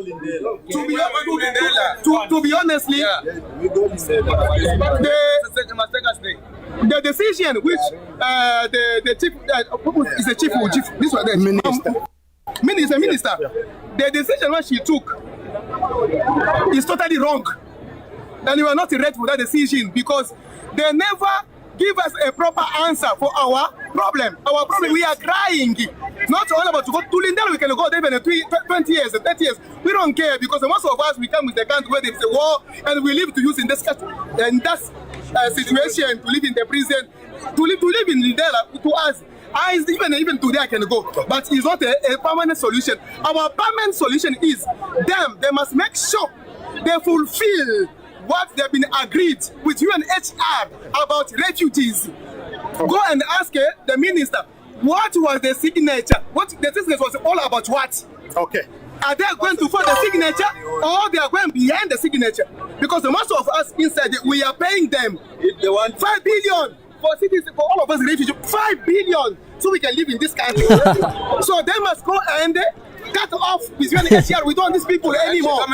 To be honestly, the decision which the chief is the chief this was the minister. The decision what she took is totally wrong, and we are not ready for that decision because they never give us a proper answer for our problem. Our problem, we are crying. Not all about to go to Lindell, we can go there even 20 years, 30 years. We don't care because most of us, we come with the country where there is a war and we live to use in this country. And that's a situation to live in the prison, to live in Lindell, to us. Even today I can go, but it's not a permanent solution. Our permanent solution is they must make sure they fulfill what they've been agreed with UNHCR about refugees. Go and ask the minister, what was the signature? What the signature was all about what? Okay. Are they going to follow the signature or they are going behind the signature? Because the most of us inside, we are paying them. If they want 5 billion for cities, for all of us refugees, 5 billion so we can live in this country. So they must go and cut off with UNHCR. We don't want these people anymore.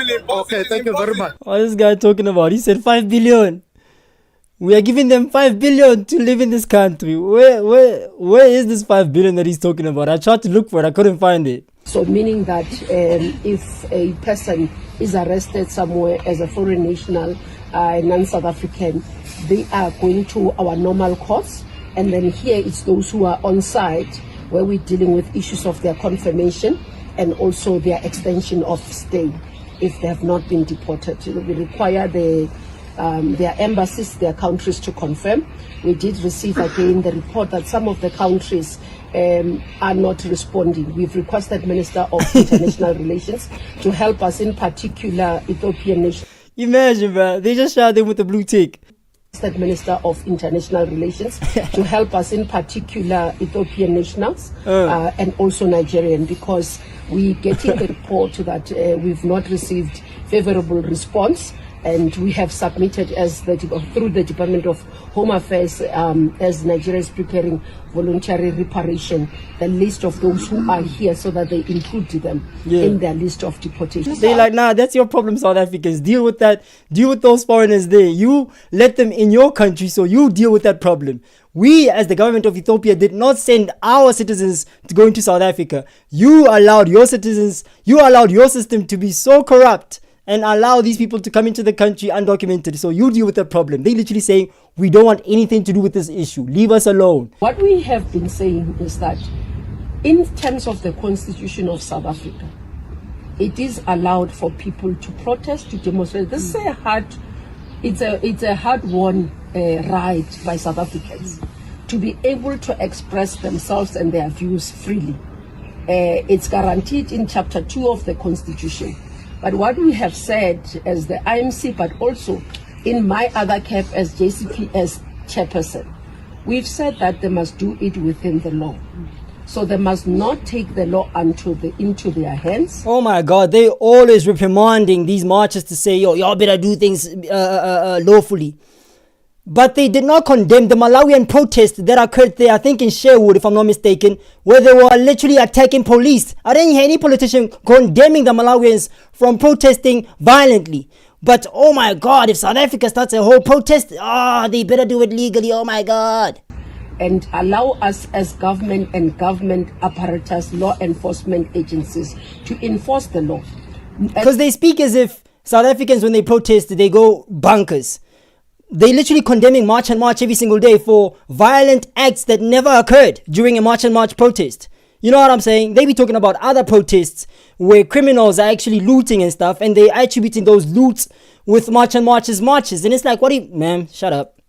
Okay, thank you very much. What is this guy talking about? He said 5 billion. We are giving them 5 billion to live in this country. Where is this 5 billion that he's talking about? I tried to look for it. I couldn't find it. So meaning that if a person is arrested somewhere as a foreign national, non-South African, they are going to our normal courts. And then here it's those who are on site where we're dealing with issues of their confirmation and also their extension of stay if they have not been deported. We require their embassies, their countries to confirm. We did receive again the report that some of the countries are not responding. We've requested Minister of International Relations to help us, in particular Ethiopian nation. Imagine, bro. They just shot them with the blue tick. Minister of International Relations to help us, in particular Ethiopian nationals and also Nigerian, because we getting the report that we've not received favorable response, and we have submitted as through the Department of Home Affairs as Nigeria is preparing voluntary reparation, the list of those who are here so that they include them in their list of deportation. They like, nah, that's your problem, South Africans. Deal with that. Deal with those foreigners there. You let them in your country, so you deal with that problem. We, as the government of Ethiopia, did not send our citizens to go into South Africa. You allowed your citizens, you allowed your system to be so corrupt and allow these people to come into the country undocumented. So you deal with the problem. They literally saying, we don't want anything to do with this issue. Leave us alone. What we have been saying is that in terms of the Constitution of South Africa, it is allowed for people to protest, to demonstrate. This is it's a hard-won right by South Africans to be able to express themselves and their views freely. It's guaranteed in Chapter 2 of the Constitution. But what we have said as the IMC, but also in my other cap as JCPS chairperson, we've said that they must do it within the law. So they must not take the law into their hands. Oh my God, they always reprimanding these marchers to say, yo, y'all better do things lawfully. But they did not condemn the Malawian protest that occurred there, I think in Sherwood, if I'm not mistaken, where they were literally attacking police. I didn't hear any politician condemning the Malawians from protesting violently. But oh my God, if South Africa starts a whole protest, they better do it legally, oh my God. And allow us as government and government apparatus, law enforcement agencies to enforce the law. Because they speak as if South Africans, when they protest, they go bonkers. They literally condemning March and March every single day for violent acts that never occurred during a March and March protest. You know what I'm saying? They be talking about other protests where criminals are actually looting and stuff, and they attributing those loots with March and March's marches. And it's like, man, shut up.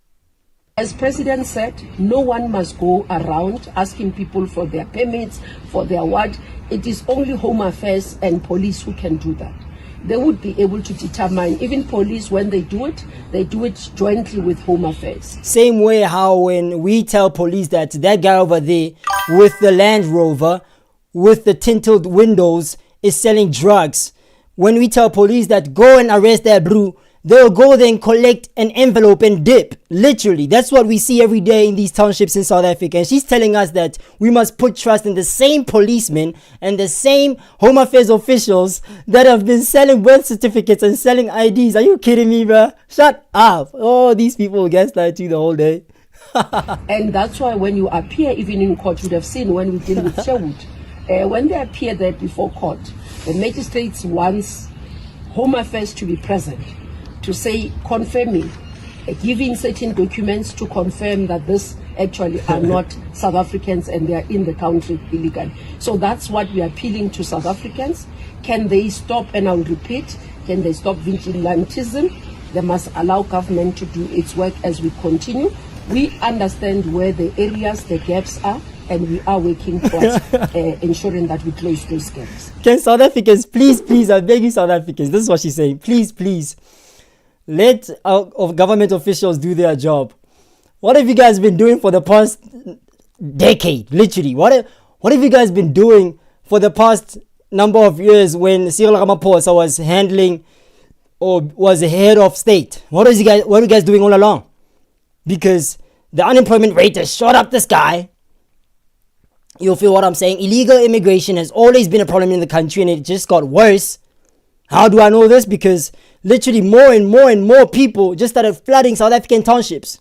As President said, no one must go around asking people for their permits, for their what. It is only Home Affairs and police who can do that. They would be able to determine, even police, when they do it jointly with Home Affairs. Same way how when we tell police that guy over there with the Land Rover, with the tinted windows, is selling drugs. When we tell police that go and arrest that bro, they'll go there and collect an envelope and dip. Literally, that's what we see every day in these townships in South Africa. And she's telling us that we must put trust in the same policemen and the same Home Affairs officials that have been selling birth certificates and selling IDs. Are you kidding me, bro? Shut up. Oh, these people gaslight you the whole day. And that's why when you appear even in court, you would have seen when we deal with Sherwood, when they appear there before court, the magistrates wants Home Affairs to be present to say, confirming, giving certain documents to confirm that this actually are not South Africans and they are in the country illegally. So that's what we are appealing to South Africans. Can they stop, and I'll repeat, can they stop vigilantism? They must allow government to do its work as we continue. We understand where the areas, the gaps are, and we are working towards ensuring that we close those gaps. Can South Africans, please, I beg you, South Africans, this is what she's saying, please, let our government officials do their job. What have you guys been doing for the past decade, literally? What have you guys been doing for the past number of years when Cyril Ramaphosa was handling or was the head of state? What are you guys doing all along? Because the unemployment rate has shot up the sky. You'll feel what I'm saying. Illegal immigration has always been a problem in the country, and it just got worse. How do I know this? Because literally more and more people just started flooding South African townships.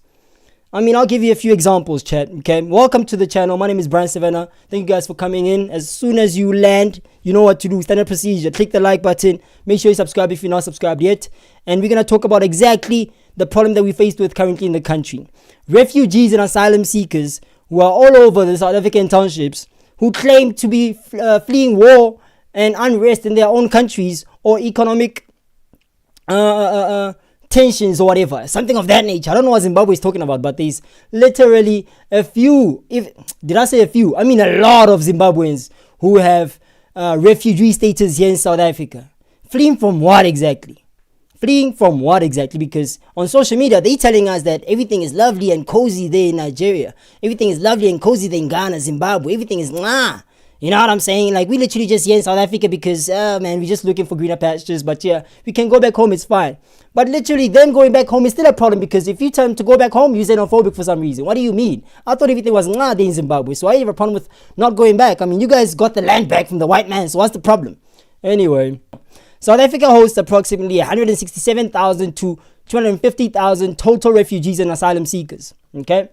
I mean, I'll give you a few examples, chat. Okay, welcome to the channel. My name is Brian Savannah. Thank you guys for coming in. As soon as you land, you know what to do. Standard procedure. Click the like button. Make sure you subscribe if you're not subscribed yet. And we're gonna talk about exactly the problem that we're faced with currently in the country. Refugees and asylum seekers who are all over the South African townships, who claim to be fleeing war and unrest in their own countries, or economic tensions or whatever, something of that nature. I don't know what Zimbabwe is talking about, but there's literally a few, did I say a few? I mean a lot of Zimbabweans who have refugee status here in South Africa. Fleeing from what exactly? Because on social media, they're telling us that everything is lovely and cozy there in Nigeria. Everything is lovely and cozy there in Ghana, Zimbabwe. Everything is nah. You know what I'm saying? Like, we literally just here in South Africa because, man, we're just looking for greener pastures. But yeah, we can go back home, it's fine. But literally, them going back home is still a problem, because if you tell them to go back home, you're xenophobic for some reason. What do you mean? I thought everything was nah there in Zimbabwe. So I have a problem with not going back. I mean, you guys got the land back from the white man. So what's the problem? Anyway, South Africa hosts approximately 167,000 to 250,000 total refugees and asylum seekers. Okay,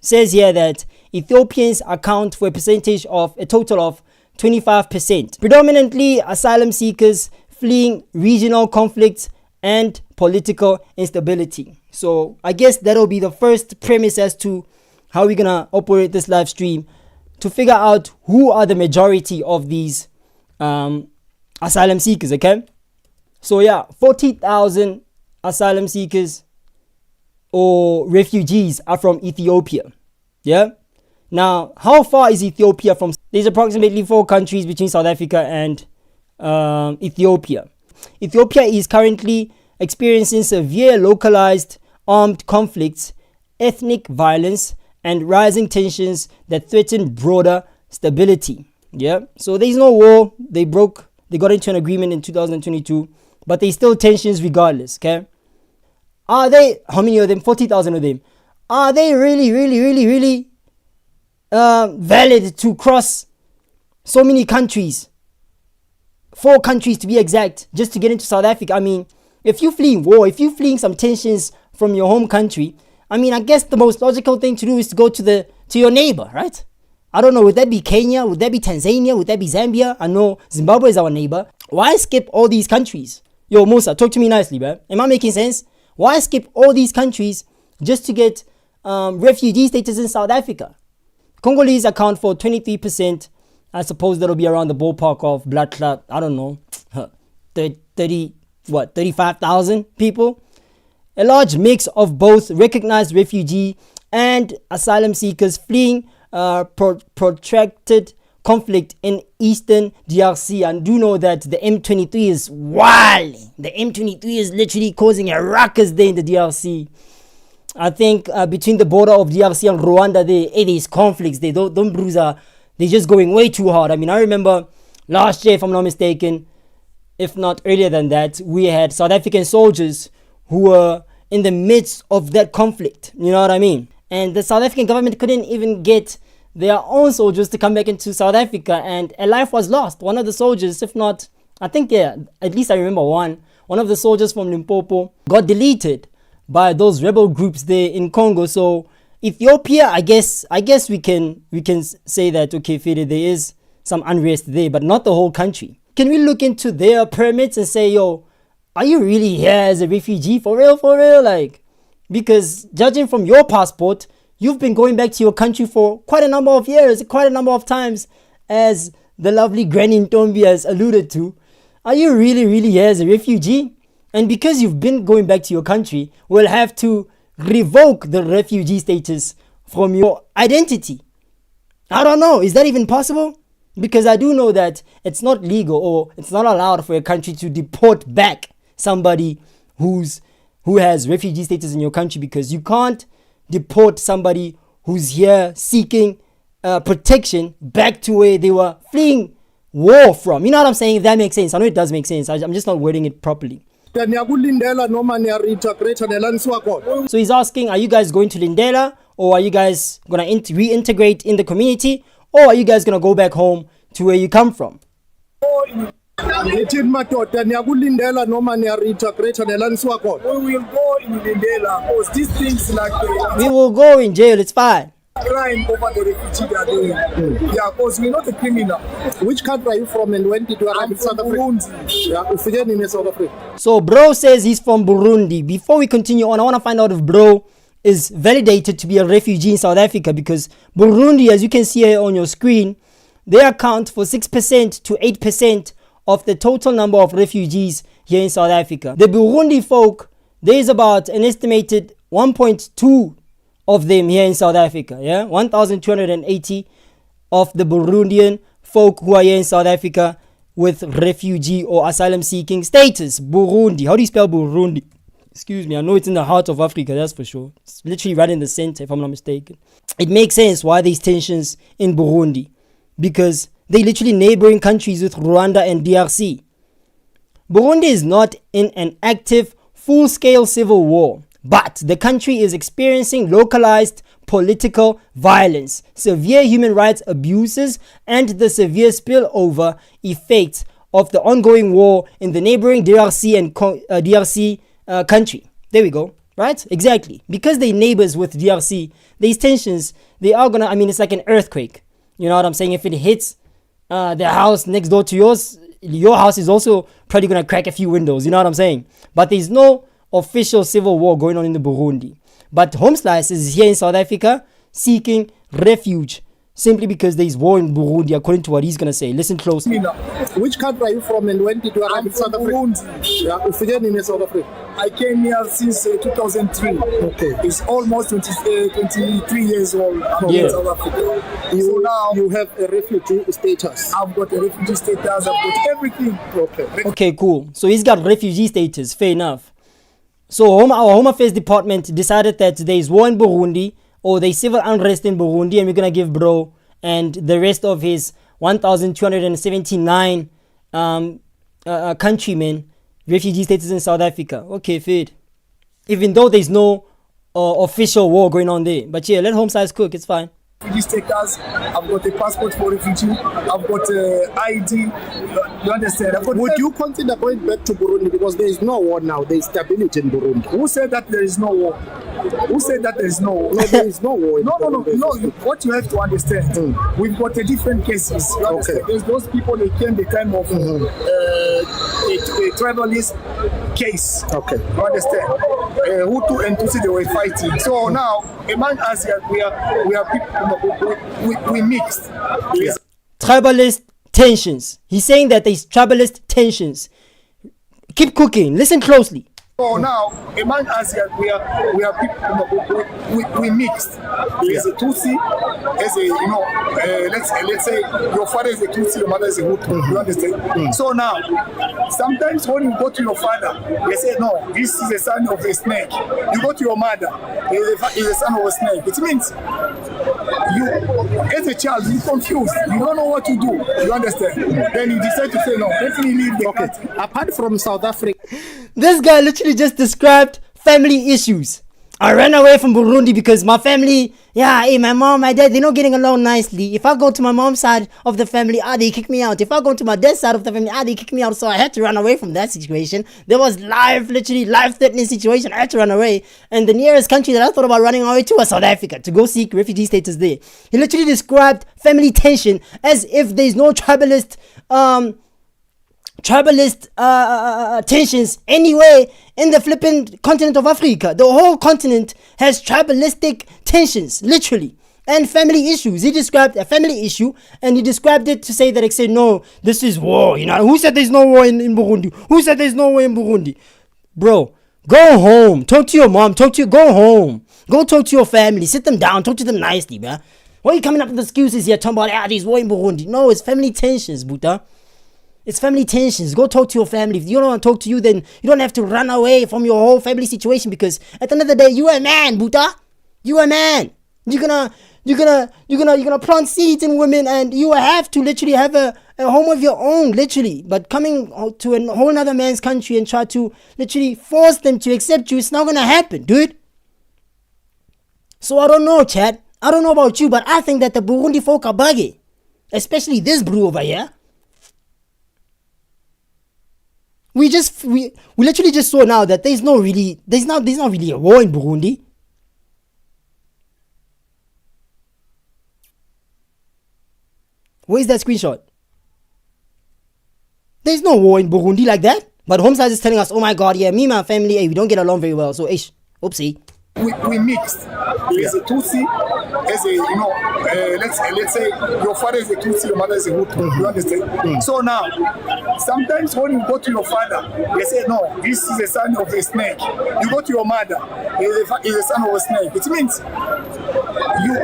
says here that Ethiopians account for a percentage of a total of 25%. Predominantly asylum seekers fleeing regional conflicts and political instability. So I guess that'll be the first premise as to how we're gonna operate this live stream, to figure out who are the majority of these asylum seekers. Okay, so yeah, 40,000 asylum seekers or refugees are from Ethiopia. Yeah, now how far is Ethiopia from? There's approximately 4 countries between South Africa and Ethiopia. Ethiopia is currently experiencing severe localized armed conflicts, ethnic violence, and rising tensions that threaten broader stability. Yeah, so there's no war. They got into an agreement in 2022, but there's still tensions regardless. Okay, are they, how many of them? 40,000 of them. Are they really valid to cross so many countries? 4 countries to be exact, just to get into South Africa. I mean, if you're fleeing war, if you're fleeing some tensions from your home country, I mean, I guess the most logical thing to do is to go to your neighbor, right? I don't know, would that be Kenya? Would that be Tanzania? Would that be Zambia? I know Zimbabwe is our neighbor. Why skip all these countries? Yo, Musa, talk to me nicely, bro. Am I making sense? Why skip all these countries just to get refugee status in South Africa? Congolese account for 23%. I suppose that'll be around the ballpark of blood clot, I don't know, 35,000 people. A large mix of both recognized refugee and asylum seekers fleeing protracted conflict in eastern DRC. And do know that the M23 is wild. The M23 is literally causing a ruckus there in the DRC. I think between the border of DRC and Rwanda, there's conflicts. They're just going way too hard. I mean, I remember last year, if I'm not mistaken, if not earlier than that, we had South African soldiers who were in the midst of that conflict. You know what I mean? And the South African government couldn't even get their own soldiers to come back into South Africa, and a life was lost. One of the soldiers, if not, I think, yeah, at least I remember one of the soldiers from Limpopo got deleted by those rebel groups there in Congo. So Ethiopia, I guess we can say that, okay, Fede, there is some unrest there, but not the whole country. Can we look into their permits and say, yo, are you really here as a refugee for real? Like, because judging from your passport, you've been going back to your country for quite a number of years, quite a number of times, as the lovely Granny Ntombi has alluded to. Are you really here as a refugee? And because you've been going back to your country, we'll have to revoke the refugee status from your identity. I don't know, is that even possible? Because I do know that it's not legal, or it's not allowed for a country to deport back somebody who has refugee status in your country, because you can't deport somebody who's here seeking protection back to where they were fleeing war from. You know what I'm saying? If that makes sense. I know it does make sense. I'm just not wording it properly. So he's asking, are you guys going to Lindela, or are you guys going to reintegrate in the community, or are you guys going to go back home to where you come from? We will go in Lindela because these things like we will go in jail, it's fine. Crime over the refugee they are doing. Yeah, because we're not a criminal. Which country are you from and when did you arrive in South Africa? Yeah, South Africa. So bro says he's from Burundi. Before we continue on, I want to find out if bro is validated to be a refugee in South Africa, because Burundi, as you can see here on your screen, they account for 6% to 8% of the total number of refugees here in South Africa. The Burundi folk, there is about an estimated 1.2 of them here in South Africa. Yeah, 1,280 of the Burundian folk who are here in South Africa with refugee or asylum seeking status. Burundi. How do you spell Burundi? Excuse me, I know it's in the heart of Africa, that's for sure. It's literally right in the center, if I'm not mistaken. It makes sense why there's tensions in Burundi, because they're literally neighboring countries with Rwanda and DRC. Burundi is not in an active, full-scale civil war, but the country is experiencing localized political violence, severe human rights abuses, and the severe spillover effects of the ongoing war in the neighboring DRC and DRC country. There we go. Right? Exactly. Because they're neighbors with DRC, these tensions, they are gonna, it's like an earthquake. You know what I'm saying? If it hits the house next door to yours, your house is also probably gonna crack a few windows. You know what I'm saying? But there's no official civil war going on in the Burundi. But Home Slice is here in South Africa seeking refuge simply because there's war in Burundi, according to what he's gonna say. Listen closely. Which country are you from and when did you arrive in South Africa? Burundi. Yeah, in South Africa. I came here since 2003. Okay. It's almost 23 years old. I'm in South Africa. So now you have a refugee status. I've got a refugee status. I've got everything. Okay, cool. So he's got refugee status. Fair enough. So our Home Affairs Department decided that there is war in Burundi, or there's civil unrest in Burundi, and we're gonna give bro and the rest of his 1,279 countrymen refugee status in South Africa. Okay, Fid. Even though there's no official war going on there, but yeah, let Home Size cook. It's fine. Refugee status. I've got a passport for refugee. I've got ID. You understand? Would you consider going back to Burundi because there is no war now? There is stability in Burundi. Who said that there is no war? Who said that there is no war? No, there is no war. No. What you have to understand, we've got a different cases. Okay. There's those people that came the time of a tribalist case. Okay. You understand? Hutu and Tutsi, they were fighting. So now, among us, we are people, we mixed. Yeah. Tribalist tensions. He's saying that there's tribalist tensions. Keep cooking. Listen closely. So now, among us, we are people, we mixed. There's a Tutsi, as a, let's say your father is a Tutsi, your mother is a Hutu. You understand? So now, sometimes when you go to your father, they say, no, this is the son of a snake. You go to your mother, he's the son of a snake. It means you, as a child, you're confused. You don't know what to do. You understand? Then you decide to say, no, let me leave the country. Apart from South Africa, This guy literally just described family issues. I ran away from Burundi because my family, hey, my mom, my dad, they're not getting along nicely. If I go to my mom's side of the family, they kick me out. If I go to my dad's side of the family, they kick me out. So I had to run away from that situation. There was literally life-threatening situation. I had to run away. And the nearest country that I thought about running away to was South Africa, to go seek refugee status there. He literally described family tension as if there's no tribalist tensions anywhere in the flipping continent of Africa. The whole continent has tribalistic tensions, literally, and family issues. He described a family issue, and he described it to say that, like, say, no, this is war. You know, who said there's no war in Burundi? Who said there's no war in Burundi? Bro, go home. Talk to your mom. Go home. Go talk to your family. Sit them down. Talk to them nicely, man. Why are you coming up with excuses here talking about, there's war in Burundi? No, it's family tensions, Buddha. It's family tensions. Go talk to your family. If you don't want to talk to you, then you don't have to run away from your whole family situation, because at the end of the day, you a man, Buddha. You a man. You're gonna plant seeds in women, and you have to literally have a home of your own, literally. But coming to a whole other man's country and try to literally force them to accept you, it's not gonna happen, dude. So I don't know, Chad. I don't know about you, but I think that the Burundi folk are buggy, especially this brew over here. We literally just saw now that there's not really a war in Burundi. Where's that screenshot? There's no war in Burundi like that. But Homesize is telling us, oh my god, yeah, me and my family, we don't get along very well. So, oopsie. We mixed. There's a Tutsi, as a, let's say your father is a Tutsi, your mother is a Hutu. You understand? So now, sometimes when you go to your father, they say, no, this is the son of a snake. You go to your mother, he's the son of a snake. It means you,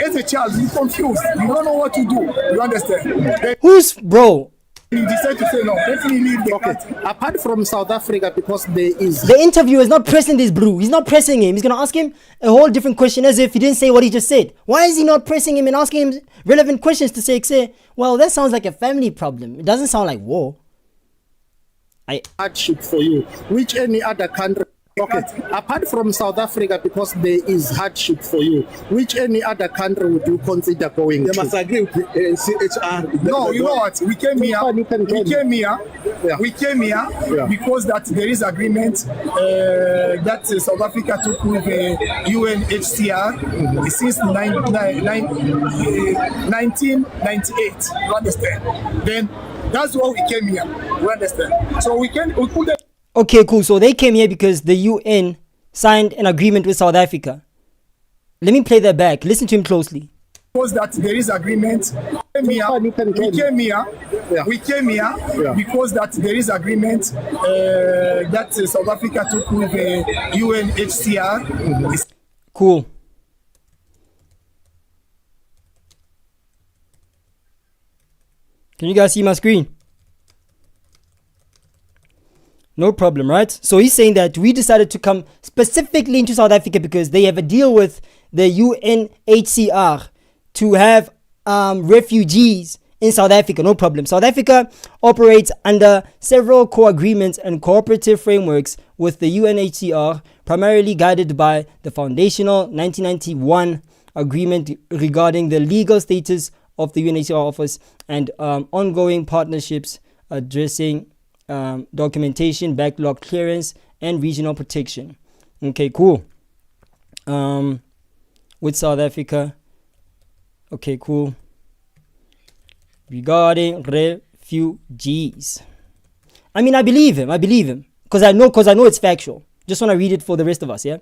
as a child, you're confused. You don't know what to do. You understand? Who's, bro? You decide to say, no, let me leave the country. apart from South Africa, because there is The interviewer is not pressing this brew. He's not pressing him. He's going to ask him a whole different question as if he didn't say what he just said. Why is he not pressing him and asking him relevant questions to say, well, that sounds like a family problem. It doesn't sound like war. hardship for you, which any other country. Apart from South Africa, because there is hardship for you, which any other country would you consider going They to? must agree with CHR. No, you know what? We came here because that there is agreement that South Africa took with UNHCR since 1998. You understand? Then that's why we came here. You understand? So we put Okay, cool. So they came here because the UN signed an agreement with South Africa. Let me play that back. Listen to him closely. because that there is agreement. We came here because that there is agreement that South Africa took with UNHCR. Cool. Can you guys see my screen? No problem, right? So he's saying that we decided to come specifically into South Africa because they have a deal with the UNHCR to have refugees in South Africa. No problem. South Africa operates under several core agreements and cooperative frameworks with the UNHCR, primarily guided by the foundational 1991 agreement regarding the legal status of the UNHCR office and ongoing partnerships addressing documentation, backlog clearance, and regional protection. Okay, cool. With South Africa. Okay, cool. Regarding refugees. I mean, I believe him. Because I know it's factual. Just want to read it for the rest of us, yeah?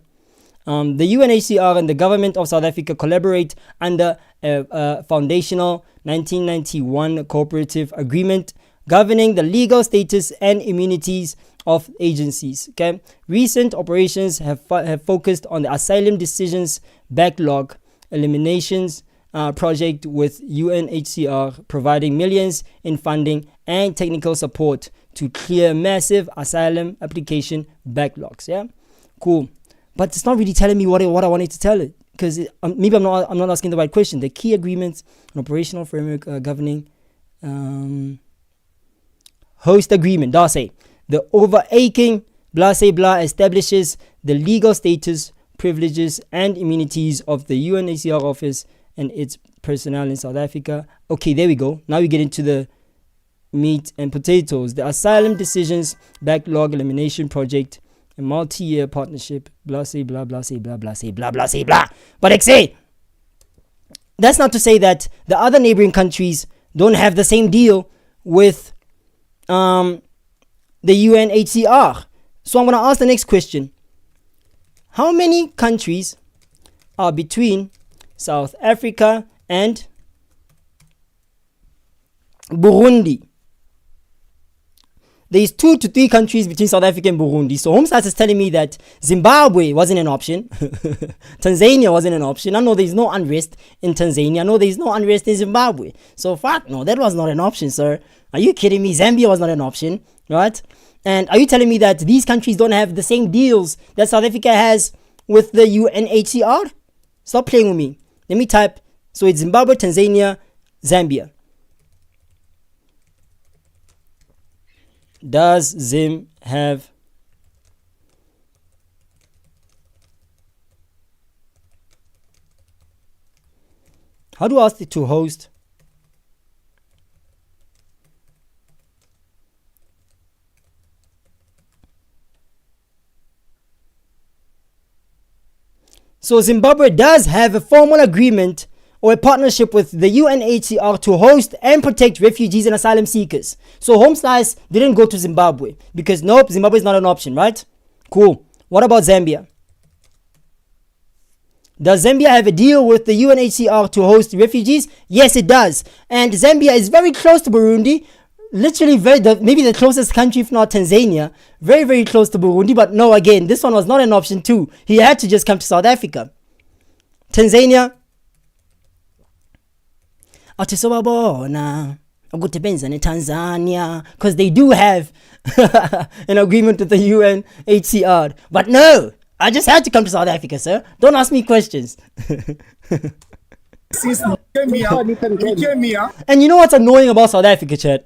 The UNHCR and the government of South Africa collaborate under a foundational 1991 cooperative agreement governing the legal status and immunities of agencies. Okay, recent operations have focused on the asylum decisions backlog eliminations project, with UNHCR providing millions in funding and technical support to clear massive asylum application backlogs. Yeah, cool. But it's not really telling me what I wanted to tell it. because maybe I'm not asking the right question. The key agreements and operational framework governing host agreement, da say the overarching blah say blah establishes the legal status, privileges, and immunities of the UNHCR office and its personnel in South Africa. Okay, there we go. Now we get into the meat and potatoes. The Asylum Decisions Backlog Elimination Project, a multi-year partnership, blah say blah blah say blah blah say blah blah say blah. But I say that's not to say that the other neighboring countries don't have the same deal with the UNHCR. So I'm going to ask the next question. How many countries are between South Africa and Burundi? There's 2 to 3 countries between South Africa and Burundi. So HomeStats is telling me that Zimbabwe wasn't an option. Tanzania wasn't an option. I know there's no unrest in Tanzania. I know there's no unrest in Zimbabwe. So fuck no, that was not an option, sir. Are you kidding me? Zambia was not an option, right? And are you telling me that these countries don't have the same deals that South Africa has with the UNHCR? Stop playing with me. Let me type. So it's Zimbabwe, Tanzania, Zambia. Does Zim have how do I ask it to host? So Zimbabwe does have a formal agreement or a partnership with the UNHCR to host and protect refugees and asylum seekers. So HomeSlice didn't go to Zimbabwe because nope, Zimbabwe is not an option, right? Cool. What about Zambia? Does Zambia have a deal with the UNHCR to host refugees? Yes, it does. And Zambia is very close to Burundi. Literally maybe the closest country, if not Tanzania. Very, very close to Burundi. But no, again, this one was not an option too. He had to just come to South Africa. Tanzania. Tanzania, because they do have an agreement with the UNHCR. But no, I just had to come to South Africa, sir. Don't ask me questions. And you know what's annoying about South Africa, chat?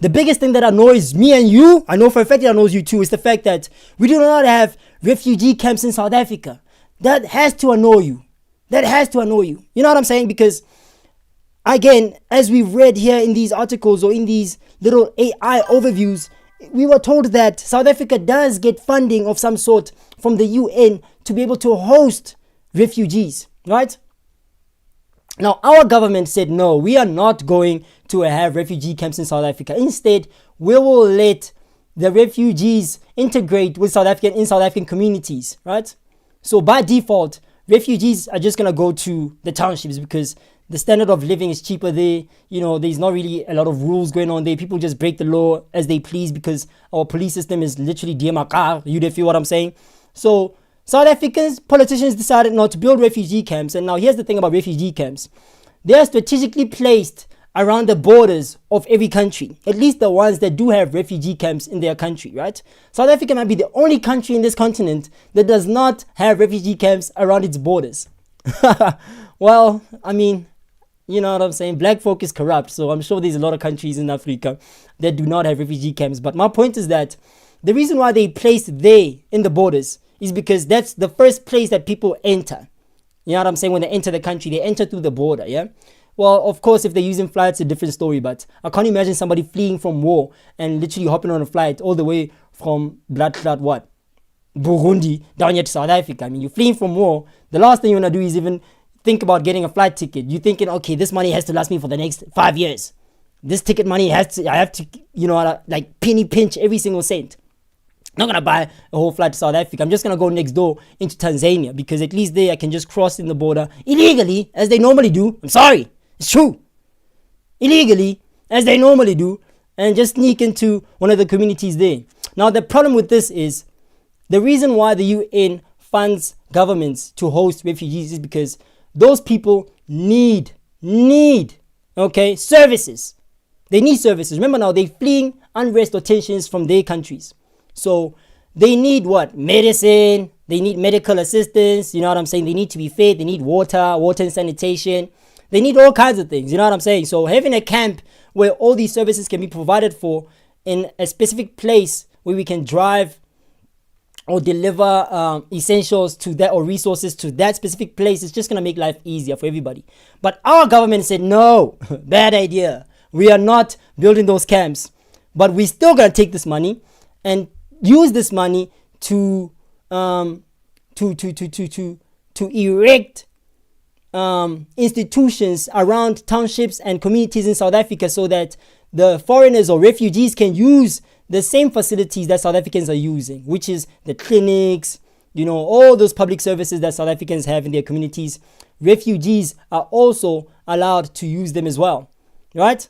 The biggest thing that annoys me and you, I know for a fact it annoys you too, is the fact that we do not have refugee camps in South Africa. That has to annoy you. That has to annoy you. You know what I'm saying? Because again, as we've read here in these articles or in these little AI overviews, we were told that South Africa does get funding of some sort from the UN to be able to host refugees, right? Now, our government said, no, we are not going to have refugee camps in South Africa. Instead, we will let the refugees integrate with South African communities, right? So by default, refugees are just going to go to the townships because the standard of living is cheaper there. You know, there's not really a lot of rules going on there. People just break the law as they please because our police system is literally DMAKAR. You feel what I'm saying? So South Africans, politicians decided not to build refugee camps. And now here's the thing about refugee camps. They are strategically placed around the borders of every country. At least the ones that do have refugee camps in their country, right? South Africa might be the only country in this continent that does not have refugee camps around its borders. Well, I mean, you know what I'm saying? Black folk is corrupt. So I'm sure there's a lot of countries in Africa that do not have refugee camps. But my point is that the reason why they placed they in the borders is because that's the first place that people enter. You know what I'm saying? When they enter the country, they enter through the border, yeah? Well, of course, if they're using flights, it's a different story. But I can't imagine somebody fleeing from war and literally hopping on a flight all the way from Burundi down here to South Africa. I mean, you're fleeing from war. The last thing you want to do is even think about getting a flight ticket. You're thinking, okay, this money has to last me for the next 5 years. This ticket money I have to, you know, like penny pinch every single cent. I'm not going to buy a whole flight to South Africa. I'm just going to go next door into Tanzania because at least there I can just cross in the border illegally as they normally do. I'm sorry. It's true. Illegally as they normally do and just sneak into one of the communities there. Now, the problem with this is the reason why the UN funds governments to host refugees is because those people need, services. They need services. Remember now, they're fleeing unrest or tensions from their countries. So they need what? Medicine, They need medical assistance, you know what I'm saying? They need to be fed, they need water and sanitation. They need all kinds of things, you know what I'm saying? So having a camp where all these services can be provided for in a specific place where we can drive or deliver essentials to that or resources to that specific place, is just going to make life easier for everybody. But our government said, no, bad idea. We are not building those camps. But we're still going to take this money and use this money to erect institutions around townships and communities in South Africa, so that the foreigners or refugees can use the same facilities that South Africans are using, which is the clinics, you know, all those public services that South Africans have in their communities. Refugees are also allowed to use them as well, right?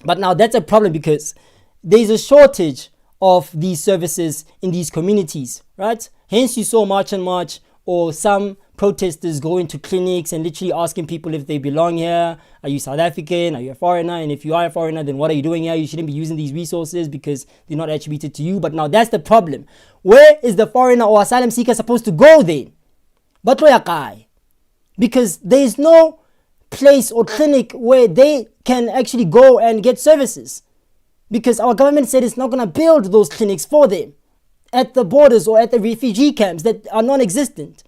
But now that's a problem, because there's a shortage of these services in these communities, right? Hence you saw March and March, or some protesters going to clinics and literally asking people if they belong here. Are you South African? Are you a foreigner? And if you are a foreigner, then what are you doing here? You shouldn't be using these resources because they're not attributed to you. But now that's the problem. Where is the foreigner or asylum seeker supposed to go then? Because there is no place or clinic where they can actually go and get services. Because our government said it's not going to build those clinics for them at the borders or at the refugee camps that are non-existent.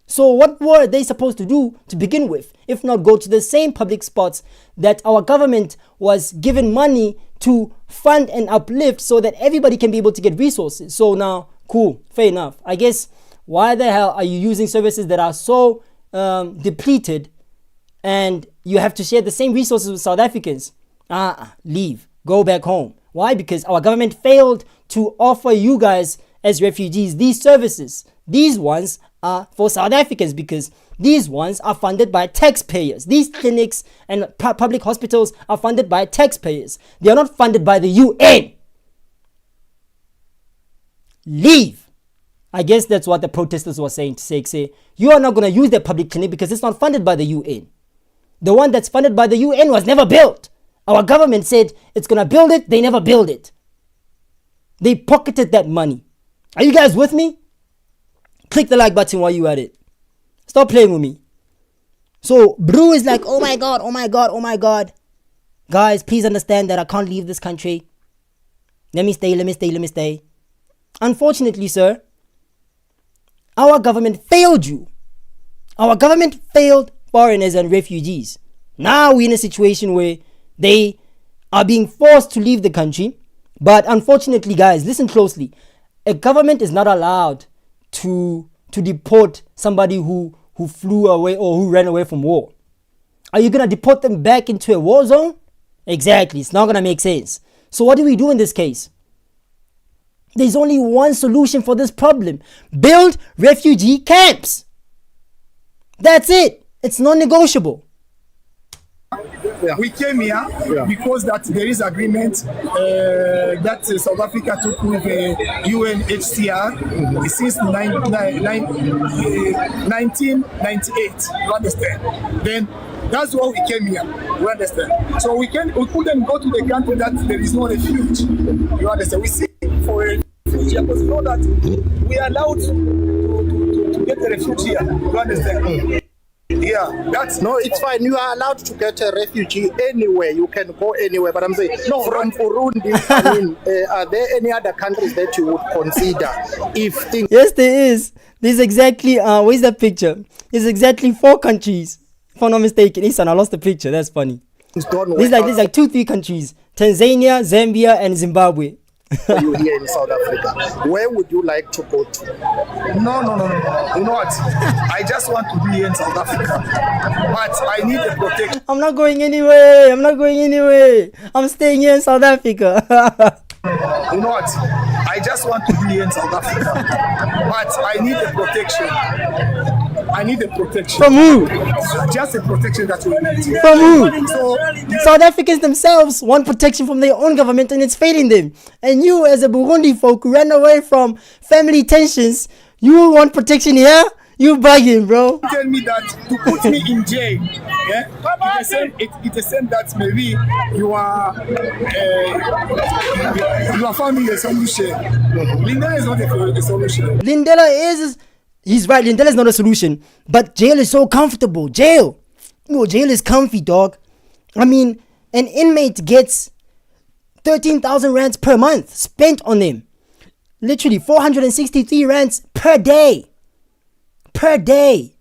So what were they supposed to do to begin with, if not go to the same public spots that our government was given money to fund and uplift so that everybody can be able to get resources? So now, cool, fair enough. I guess, why the hell are you using services that are so depleted, and you have to share the same resources with South Africans? Leave, go back home. Why? Because our government failed to offer you guys as refugees these services. These ones are for South Africans, because these ones are funded by taxpayers. These clinics and public hospitals are funded by taxpayers. They are not funded by the UN. Leave. I guess that's what the protesters were saying, to say you are not going to use the public clinic because it's not funded by the UN. The one that's funded by the UN was never built. Our government said it's going to build it. They never build it. They pocketed that money. Are you guys with me? Click the like button while you at it. Stop playing with me. So Brew is like, oh my god, oh my god, oh my god. Guys, please understand that I can't leave this country. Let me stay. Unfortunately, sir, our government failed you. Our government failed foreigners and refugees. Now we're in a situation where they are being forced to leave the country. But unfortunately, guys, listen closely. A government is not allowed to deport somebody who flew away or who ran away from war. Are you going to deport them back into a war zone? Exactly. It's not going to make sense. So what do we do in this case? There's only one solution for this problem. Build refugee camps. That's it. It's non-negotiable. We came here because that there is agreement that South Africa took with UNHCR since 1998. You understand? Then that's why we came here. You understand? So we couldn't go to the country that there is no refuge. You understand? We seek for a refuge because we know that we are allowed to get a refuge here. You understand? Yeah, that's no, it's fine. You are allowed to get a refugee anywhere. You can go anywhere. But I'm saying, no, from Burundi, I mean, are there any other countries that you would consider if things? Yes, there is. There's exactly, where's that picture? There's exactly 4 countries, if I'm not mistaken. Isan, I lost the picture. That's funny. There's like 2-3 countries: Tanzania, Zambia, and Zimbabwe. You here in South Africa, where would you like to go to? No. You know what? I just want to be in South Africa, but I need a protection. I'm not going anywhere. I'm staying here in South Africa. You know what? I just want to be in South Africa, but I need a protection. From who? Just a protection that we need. From who? So, South Africans themselves want protection from their own government, and it's failing them. And you, as a Burundi folk who ran away from family tensions, you want protection here? You bugging, bro. Tell me that to put me in jail, yeah, it's the same that maybe you are finding a solution. Lindela is not a solution. He's right, Lindela is not a solution. But jail is so comfortable. Jail is comfy, dog. I mean, an inmate gets 13,000 rands per month spent on them. Literally 463 rands per day. Per day.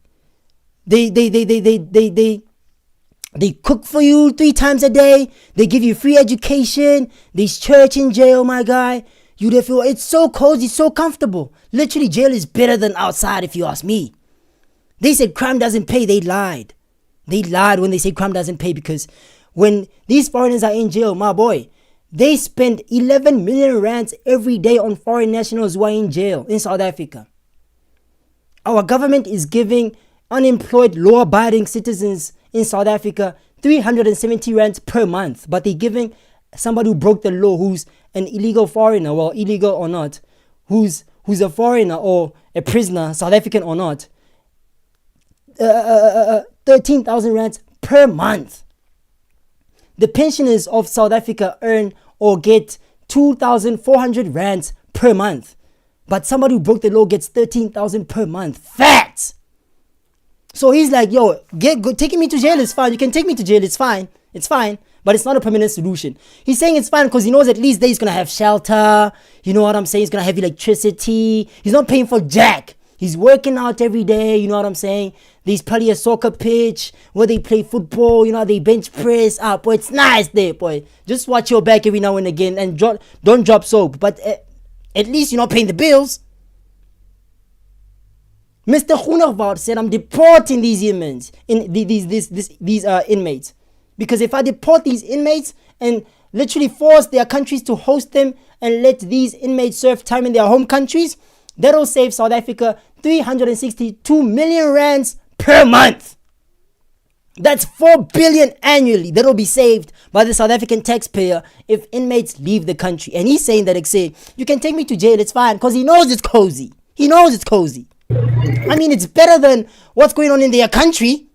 They cook for you 3 times a day. They give you free education. There's church in jail, my guy. You feel it's so cozy, so comfortable. Literally, jail is better than outside, if you ask me. They said crime doesn't pay. They lied. They lied when they say crime doesn't pay, because when these foreigners are in jail, my boy, they spend 11 million rands every day on foreign nationals who are in jail in South Africa. Our government is giving unemployed, law-abiding citizens in South Africa 370 rands per month, but they're giving somebody who broke the law, who's an illegal foreigner, well, illegal or not, who's a foreigner or a prisoner, South African or not, 13,000 rands per month. The pensioners of South Africa earn or get 2,400 rands per month. But somebody who broke the law gets 13,000 per month. Facts! So he's like, yo, taking me to jail is fine. You can take me to jail, it's fine. It's fine. But it's not a permanent solution. He's saying it's fine because he knows at least there he's going to have shelter. You know what I'm saying? He's going to have electricity. He's not paying for jack. He's working out every day. You know what I'm saying? There's probably a soccer pitch where they play football. You know, they bench press up. Boy, it's nice there, boy. Just watch your back every now and again and don't drop soap. But at least you're not paying the bills. Mr. Groenewald said, I'm deporting these inmates, these inmates. Because if I deport these inmates and literally force their countries to host them and let these inmates serve time in their home countries, that'll save South Africa 362 million rands per month. That's 4 billion annually that'll be saved by the South African taxpayer if inmates leave the country. And he's saying that, you can take me to jail, it's fine, because he knows it's cozy. He knows it's cozy. I mean, it's better than what's going on in their country.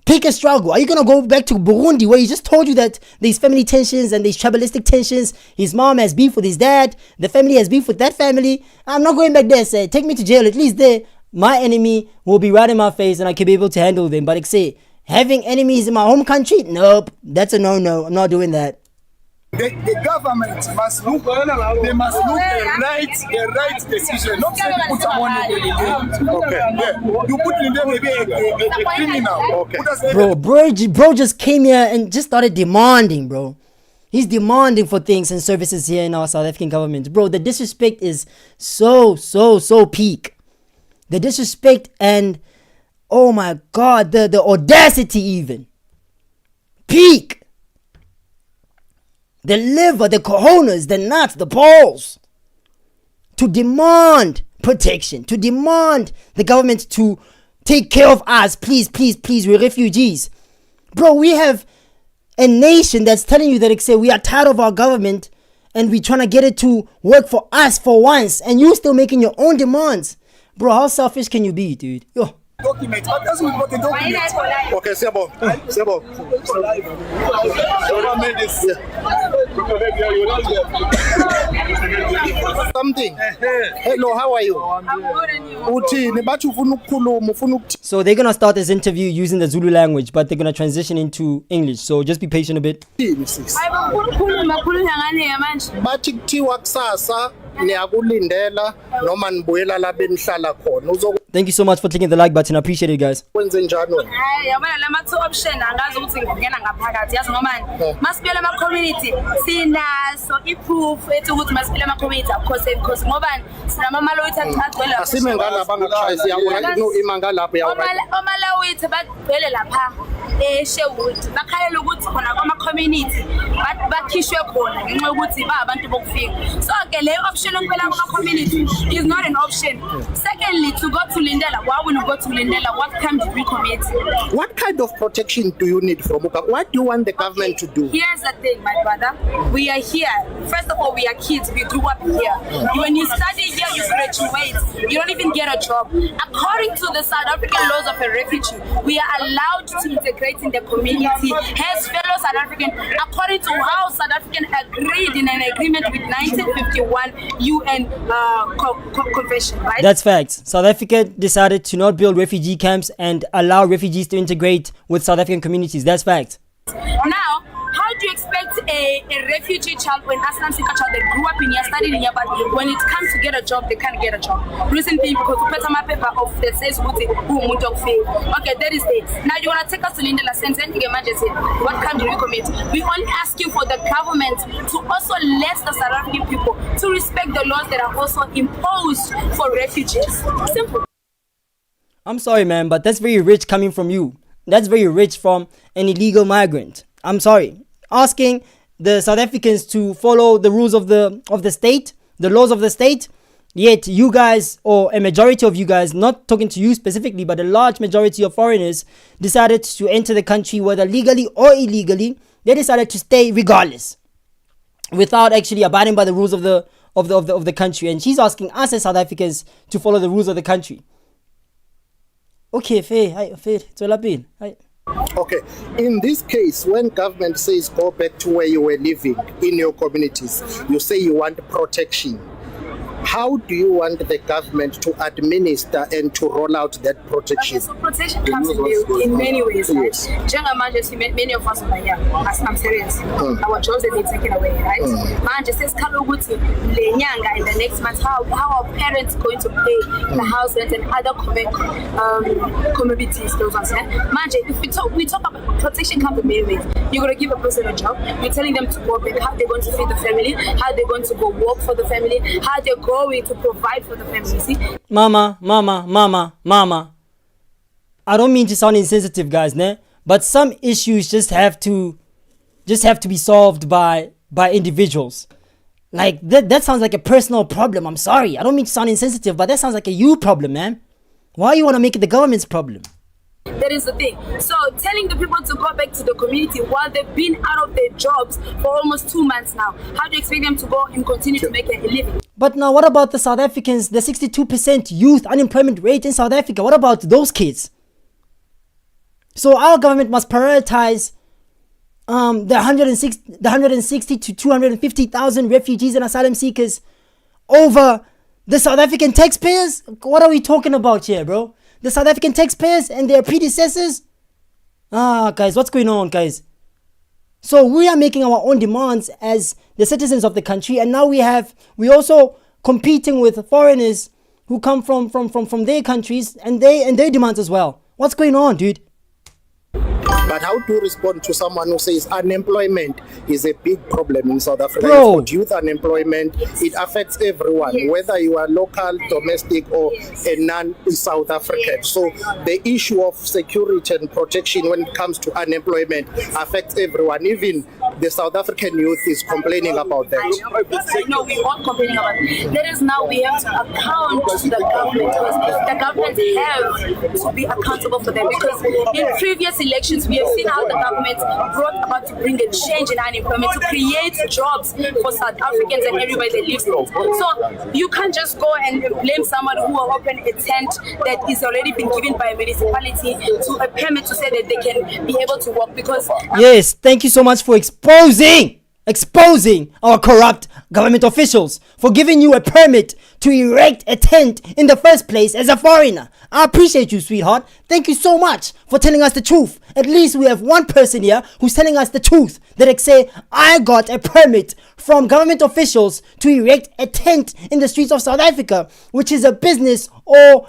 Pick a struggle. Are you going to go back to Burundi where he just told you that there's family tensions and there's tribalistic tensions? His mom has beef with his dad. The family has beef with that family. I'm not going back there, sir. Take me to jail. At least there, my enemy will be right in my face and I can be able to handle them. But having enemies in my home country? Nope. That's a no-no. I'm not doing that. The government must look. They must look the right decision. Not say put someone in the game. Okay. Yeah. You put in there maybe a criminal. Okay. Bro just came here and just started demanding, bro. He's demanding for things and services here in our South African government. Bro, the disrespect is so peak. The disrespect and, oh my God, the audacity even. Peak. The liver, the cojones, the nuts, the balls. To demand protection. To demand the government to take care of us. Please, we're refugees. Bro, we have a nation that's telling you that we are tired of our government and we're trying to get it to work for us for once. And you're still making your own demands. Bro, how selfish can you be, dude? Yo. Document. What does we got the document? Okay, c'est bon. Something. Hello, how are you? I'm good and you? So they're going to start this interview using the Zulu language, but they're going to transition into English. So just be patient a bit. Bathi kuthiwa kusasa niyakulindela noma nibuyela la benihlala khona. Thank you so much for clicking the like button. I appreciate it, guys. Wenze njalo. Yabona lama two option angazi ukuthi ngingena ngaphakathi yazi ngomani masipela ama community sinaso iproof ethi ukuthi masipela ama community because ngobani sinama maloyithi agcwele asime ngalapha ngakushaya siyabona no ima ngalapha yawo omaloyithi bagcwele lapha eSherwood bakhalela ukuthi khona kwama community bakhishwe khona ngenxa ukuthi ba abantu bokufika so ke le option ngempela kuma community is not an option. Secondly, to go to Lindela, why will you go to Lindela? What can we commit? What kind of protection do you need from Uka? What do you want the government to do? Here's the thing, my brother. We are here. First of all, we are kids. We grew up here. When you study here, you graduate, you don't even get a job. According to the South African laws of a refugee, we are allowed to integrate in the community as fellow South African, according to how South African agreed in an agreement with 1951 UN Convention, right? That's facts. South Africa decided to not build refugee camps and allow refugees to integrate with South African communities. That's fact. Now, how do you expect a refugee child or an asylum seeker child that grew up in here, studied in here, but when it comes to get a job, they can't get a job? Reason being because you put my paper of that says okay, that is it. Now you want to take us to Linda Sense and emergency. What kind do you commit? We only ask you for the government to also let the South African people to respect the laws that are also imposed for refugees. Simple. I'm sorry, man, but that's very rich coming from you. That's very rich from an illegal migrant. I'm sorry. Asking the South Africans to follow the rules of the state, the laws of the state, yet you guys, or a majority of you guys, not talking to you specifically, but a large majority of foreigners decided to enter the country, whether legally or illegally. They decided to stay regardless, without actually abiding by the rules of the country. And she's asking us as South Africans to follow the rules of the country. Okay, fair, it's all up in. Okay, in this case, when government says go back to where you were living in your communities, you say you want protection. How do you want the government to administer and to roll out that protection? Okay, so protection comes in many ways, right? Many of us are here. I'm serious. Our jobs are being taken away, right? Man, just says in the next month, how are parents going to pay the house rent and other commodities? Those ones, man. If we talk about protection comes in many ways. You're going to give a person a job. You're telling them to go back. How they're going to feed the family? How they're going to go work for the family? How they're going to provide for the family, see? Mama. I don't mean to sound insensitive, guys, né? But some issues just have to be solved by individuals. Like that sounds like a personal problem. I'm sorry. I don't mean to sound insensitive, but that sounds like a you problem, man. Why you want to make it the government's problem? That is the thing. So telling the people to go back to the community while they've been out of their jobs for almost 2 months now, how do you expect them to go and continue to make a living? But now what about the South Africans, the 62% youth unemployment rate in South Africa? What about those kids? So our government must prioritize the 160 to 250,000 refugees and asylum seekers over the South African taxpayers? What are we talking about here, bro? The South African taxpayers and their predecessors? Guys, what's going on, guys? So we are making our own demands as the citizens of the country, and now we also competing with foreigners who come from their countries and their demands as well. What's going on, dude? But how do you respond to someone who says unemployment is a big problem in South Africa? Bro. Youth unemployment, it affects everyone, whether you are local, domestic, or a non-South African. So the issue of security and protection when it comes to unemployment affects everyone. Even the South African youth is complaining about that. I know we are complaining about it. That is now we have to account to the government, because the government have to be accountable for them, because in previous elections we have seen how the government brought about to bring a change in unemployment, to create jobs for South Africans and everybody that lives in it. So you can't just go and blame someone who will open a tent that is already been given by a municipality to a permit to say that they can be able to work, because Yes, thank you so much for exposing our corrupt government officials, for giving you a permit to erect a tent in the first place as a foreigner. I appreciate you, sweetheart. Thank you so much for telling us the truth. At least we have one person here who's telling us the truth, that they say, I got a permit from government officials to erect a tent in the streets of South Africa, which is a business or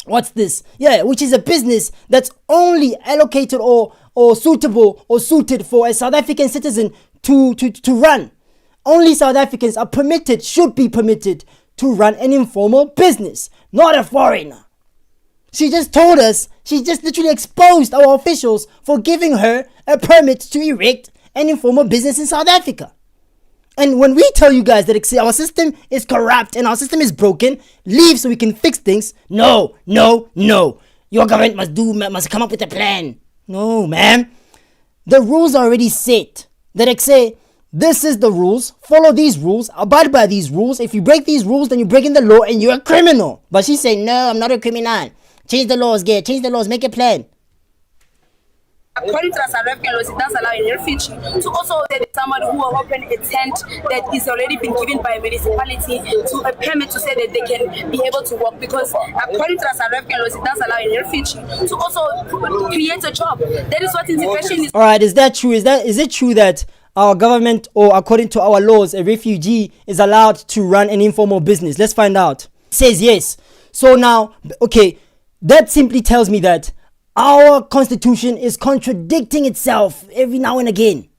which is a business that's only allocated or suitable or suited for a South African citizen to run. Only South Africans should be permitted to run an informal business, not a foreigner. She just told us, she just literally exposed our officials for giving her a permit to erect an informal business in South Africa. And when we tell you guys that our system is corrupt and our system is broken, leave so we can fix things. No. Your government must come up with a plan. No, man. The rules are already set. That This is the rules. Follow these rules. Abide by these rules. If you break these rules, then you're breaking the law and you're a criminal. But she's saying, no, I'm not a criminal. Change the laws, gay. Change the laws. Make a plan. According to the South African laws, it does allow a refugee to also say that someone who will open a tent that is already been given by a municipality to a permit to say that they can be able to work, because according to the South African laws, it does allow a refugee to also create a job. That is what integration is. All right, is that true? Is it true that our government, or according to our laws, a refugee is allowed to run an informal business? Let's find out. It says yes. So now, okay, that simply tells me that our constitution is contradicting itself every now and again,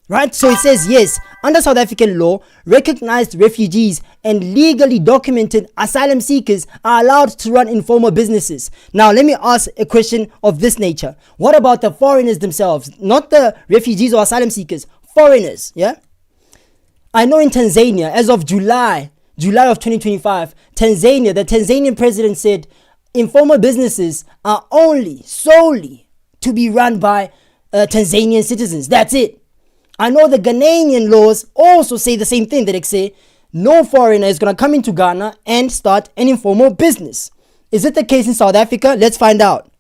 right? So it says yes, under South African law, recognized refugees and legally documented asylum seekers are allowed to run informal businesses. Now let me ask a question of this nature. What about the foreigners themselves? Not the refugees or asylum seekers, foreigners. Yeah, I know in Tanzania, as of July of 2025, the Tanzanian president said informal businesses are solely to be run by Tanzanian citizens. That's it. I know the Ghanaian laws also say the same thing, that they say no foreigner is going to come into Ghana and start an informal business. Is it the case in South Africa? Let's find out.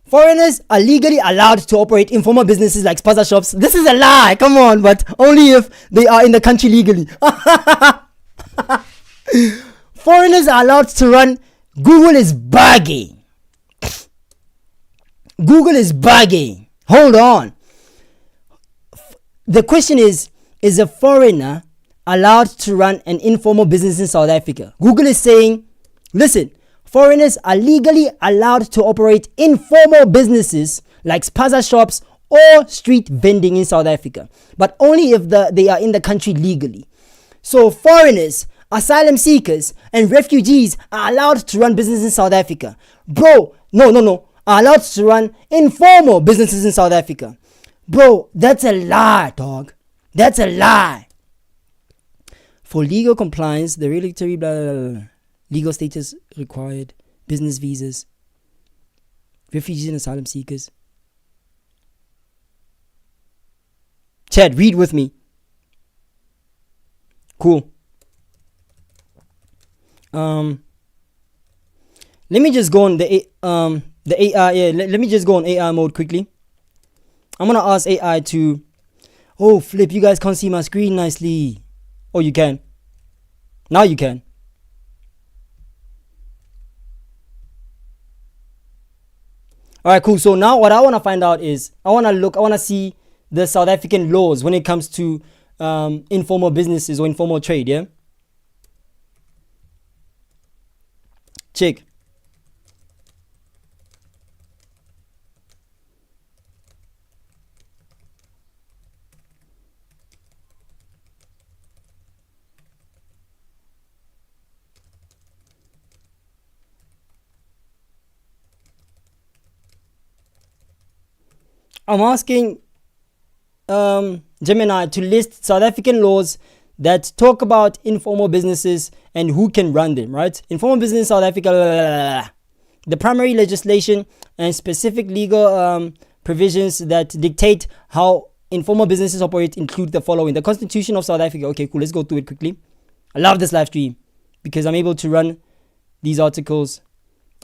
Foreigners are legally allowed to operate informal businesses like Spaza shops. This is a lie, come on, but only if they are in the country legally. Foreigners are allowed to run. Google is bugging. Google is bugging. Hold on. The question is a foreigner allowed to run an informal business in South Africa? Google is saying, listen, foreigners are legally allowed to operate informal businesses like Spaza shops or street vending in South Africa, but only if they are in the country legally. So foreigners, asylum seekers, and refugees are allowed to run businesses in South Africa. Bro, no, are allowed to run informal businesses in South Africa. Bro, that's a lie, dog. That's a lie. For legal compliance, the regulatory blah, blah, blah, blah. Legal status required, business visas, refugees and asylum seekers. Chad, read with me. Cool. Let me just go on the AI. Yeah, let me just go on AI mode quickly. I'm gonna ask AI to. Oh, flip! You guys can't see my screen nicely. Oh, you can. Now you can. All right, cool. So now what I want to find out is I want to see the South African laws when it comes to informal businesses or informal trade, yeah? Check. I'm asking Gemini to list South African laws that talk about informal businesses and who can run them, right? Informal business in South Africa, blah, blah, blah, blah. The primary legislation and specific legal provisions that dictate how informal businesses operate include the following. The Constitution of South Africa. Okay, cool. Let's go through it quickly. I love this live stream because I'm able to run these articles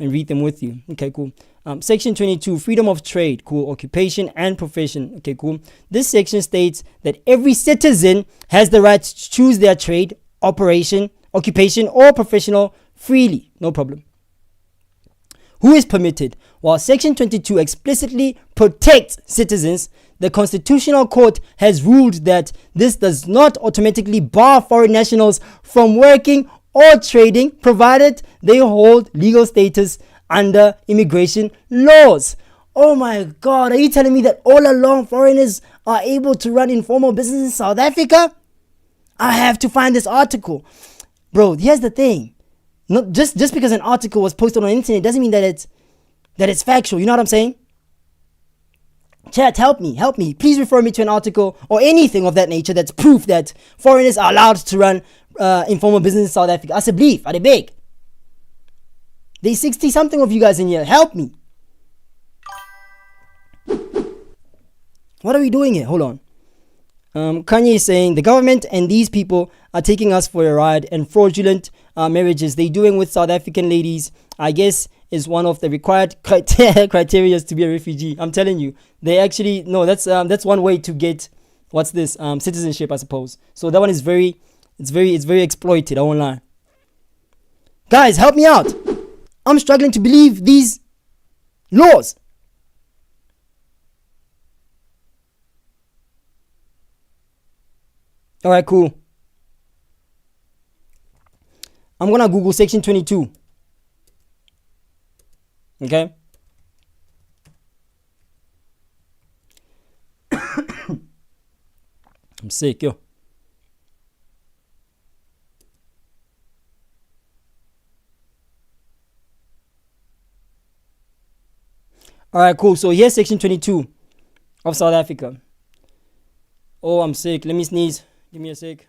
and read them with you. Okay, cool. Section 22, freedom of trade. Cool. Occupation and profession. Okay, cool. This section states that every citizen has the right to choose their trade, occupation, or professional freely. No problem. Who is permitted? While Section 22 explicitly protects citizens, the Constitutional Court has ruled that this does not automatically bar foreign nationals from working or trading, provided they hold legal status under immigration laws. Oh my God, are you telling me that all along foreigners are able to run informal business in South Africa? I have to find this article. Bro, here's the thing. Not just because an article was posted on the internet doesn't mean that it's factual. You know what I'm saying? Chat, help me. Please refer me to an article or anything of that nature that's proof that foreigners are allowed to run informal business in South Africa. I believe, I beg. There's 60 something of you guys in here. Help me. What are we doing here? Hold on. Kanye is saying the government and these people are taking us for a ride, and fraudulent marriages they doing with South African ladies, I guess, is one of the required criteria to be a refugee. I'm telling you, they actually no. That's one way to get what's this citizenship, I suppose. So that one is very exploited. I won't lie. Guys, help me out. I'm struggling to believe these laws. All right, cool. I'm gonna Google section 22. Okay. I'm sick, yo. All right, cool. So here's section 22 of South Africa. Oh, I'm sick. Let me sneeze. Give me a sec.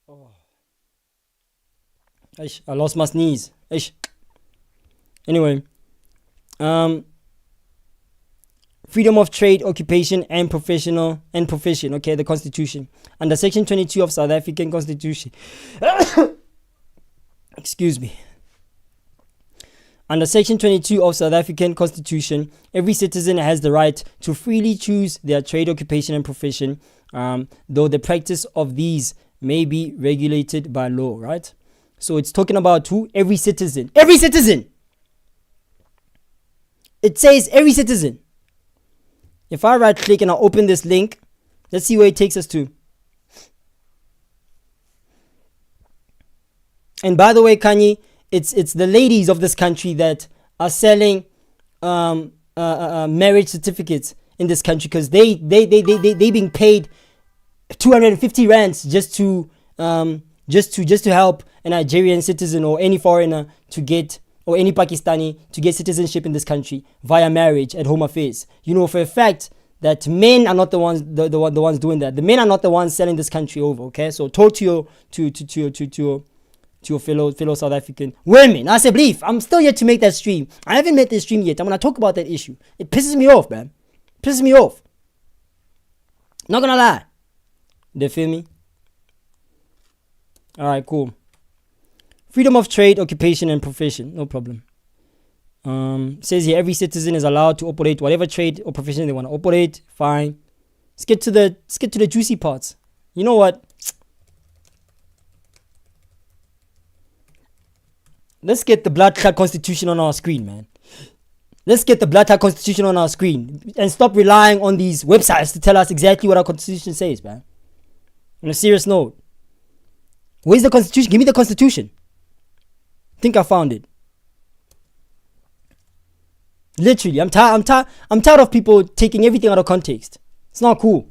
Oh. I lost my sneeze. Anyway. Freedom of trade, occupation, and profession. Okay, the Constitution. Under Section 22 of South African Constitution. Excuse me. Under Section 22 of South African Constitution, every citizen has the right to freely choose their trade, occupation, and profession, though the practice of these may be regulated by law, right? So it's talking about who? Every citizen. Every citizen! It says every citizen. If I right click and I open this link, let's see where it takes us to. And by the way, Kanye, it's the ladies of this country that are selling marriage certificates in this country, because they being paid 250 rands just to help a Nigerian citizen or any foreigner to get, or any Pakistani to get citizenship in this country via marriage at Home Affairs. You know for a fact that men are not the ones the ones doing that. The men are not the ones selling this country over. Okay, so talk to your fellow South African women. I say, believe I'm still yet to make that stream. I haven't made this stream yet. I'm gonna talk about that issue. It pisses me off, man. Pisses me off. Not gonna lie. They feel me? All right, cool. Freedom of trade, occupation, and profession. No problem. Says here every citizen is allowed to operate whatever trade or profession they want to operate. Fine. Let's get to the juicy parts. You know what? Let's get the blood clot constitution on our screen, man. Let's get the blood clot constitution on our screen and stop relying on these websites to tell us exactly what our constitution says, man. On a serious note, where's the constitution? Give me the constitution. I think I found it. Literally, I'm tired of people taking everything out of context. It's not cool.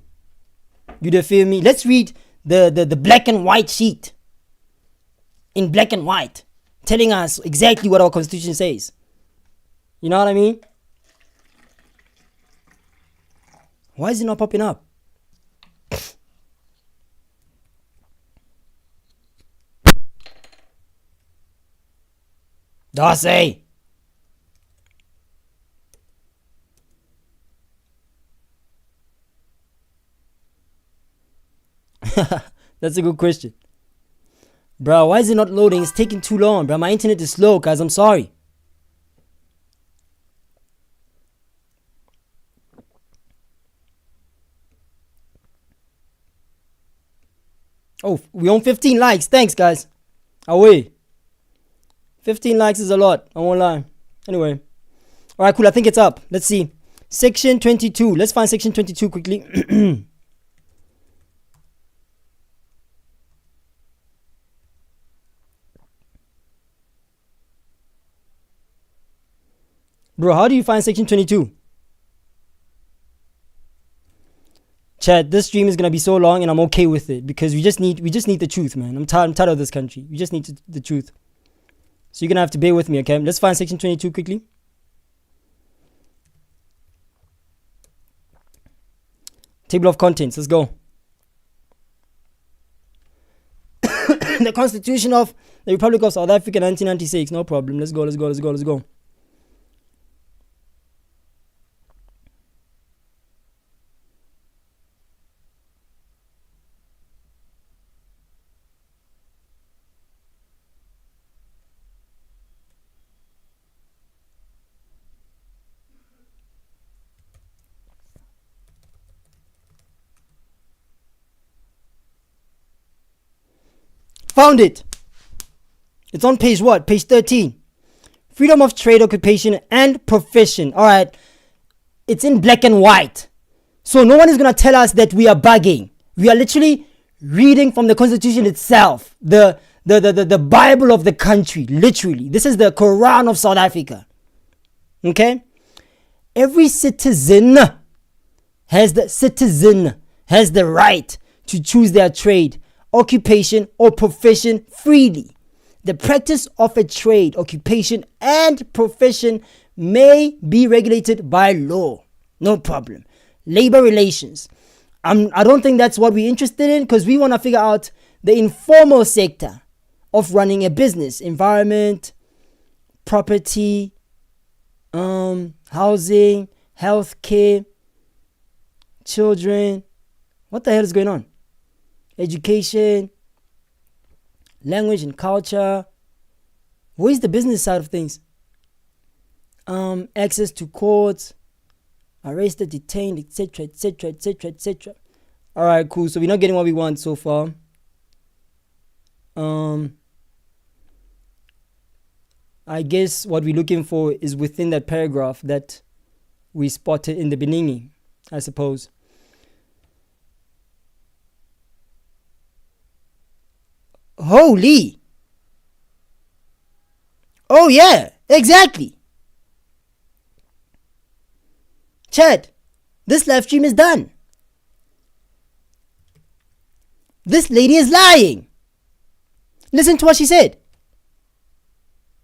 You feel me? Let's read the black and white sheet. In black and white, telling us exactly what our constitution says. You know what I mean? Why is it not popping up? Darcy! That's a good question. Bro, why is it not loading? It's taking too long, bro. My internet is slow, guys. I'm sorry. Oh, we own 15 likes. Thanks, guys. Away. 15 likes is a lot. I won't lie. Anyway. Alright, cool. I think it's up. Let's see. Section 22. Let's find section 22 quickly. Bro, how do you find section 22? Chat, this stream is gonna be so long and I'm okay with it because we just need the truth, man. I'm tired of this country. We just need the truth. So you're going to have to bear with me, okay? Let's find section 22 quickly. Table of contents, let's go. The Constitution of the Republic of South Africa, 1996. No problem. Let's go. Found it. It's on page what? Page 13. Freedom of trade, occupation, and profession. All right. It's in black and white. So no one is going to tell us that we are bugging. We are literally reading from the Constitution itself. The Bible of the country. Literally. This is the Quran of South Africa. Okay? Every citizen has the right to choose their trade, occupation, or profession freely. The practice of a trade, occupation, and profession may be regulated by law. No problem. Labor relations. I don't think that's what we're interested in, because we want to figure out the informal sector of running a business. Environment, property, housing, healthcare, children. What the hell is going on? Education, language and culture. Where's the business side of things? Access to courts, arrested, detained, etc. All right, cool. So we're not getting what we want so far. I guess what we're looking for is within that paragraph that we spotted in the beginning, I suppose. Holy. Oh yeah, exactly. Chad, this live stream is done. This lady is lying. Listen to what she said.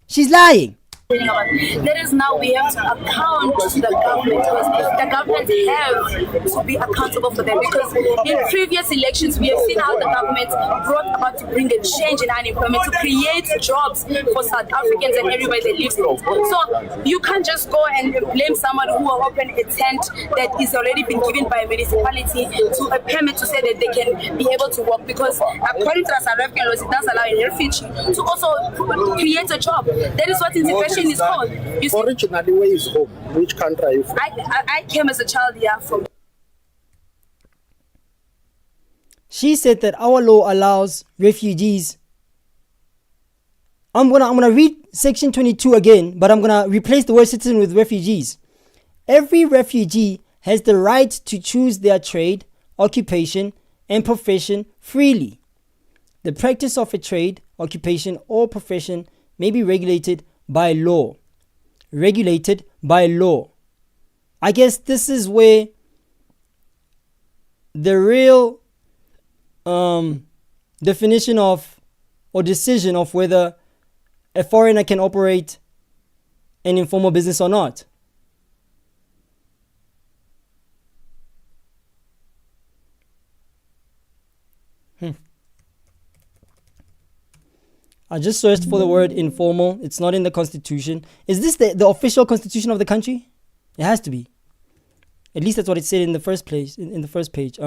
She's lying. That is now we have to account to the government, because the government have to be accountable for them, because in previous elections we have seen how the government brought about to bring a change in unemployment, to create jobs for South Africans and everybody that lives in it. So you can't just go and blame someone who will open a tent that is already been given by a municipality to a permit to say that they can be able to work, because according to the South African laws it does allow a refugee to also create a job. That is what integration is called. You see, originally, where is home? Which country are you from? I came as a child here from. She said that our law allows refugees. I'm gonna read section 22 again, but I'm gonna replace the word citizen with refugees. Every refugee has the right to choose their trade, occupation, and profession freely. The practice of a trade, occupation, or profession may be regulated by law. Regulated by law. I guess this is where the real definition of or decision of whether a foreigner can operate an informal business or not. I just searched for the word informal. It's not in the constitution. Is this the official constitution of the country? It has to be. At least that's what it said in the first place, in the first page.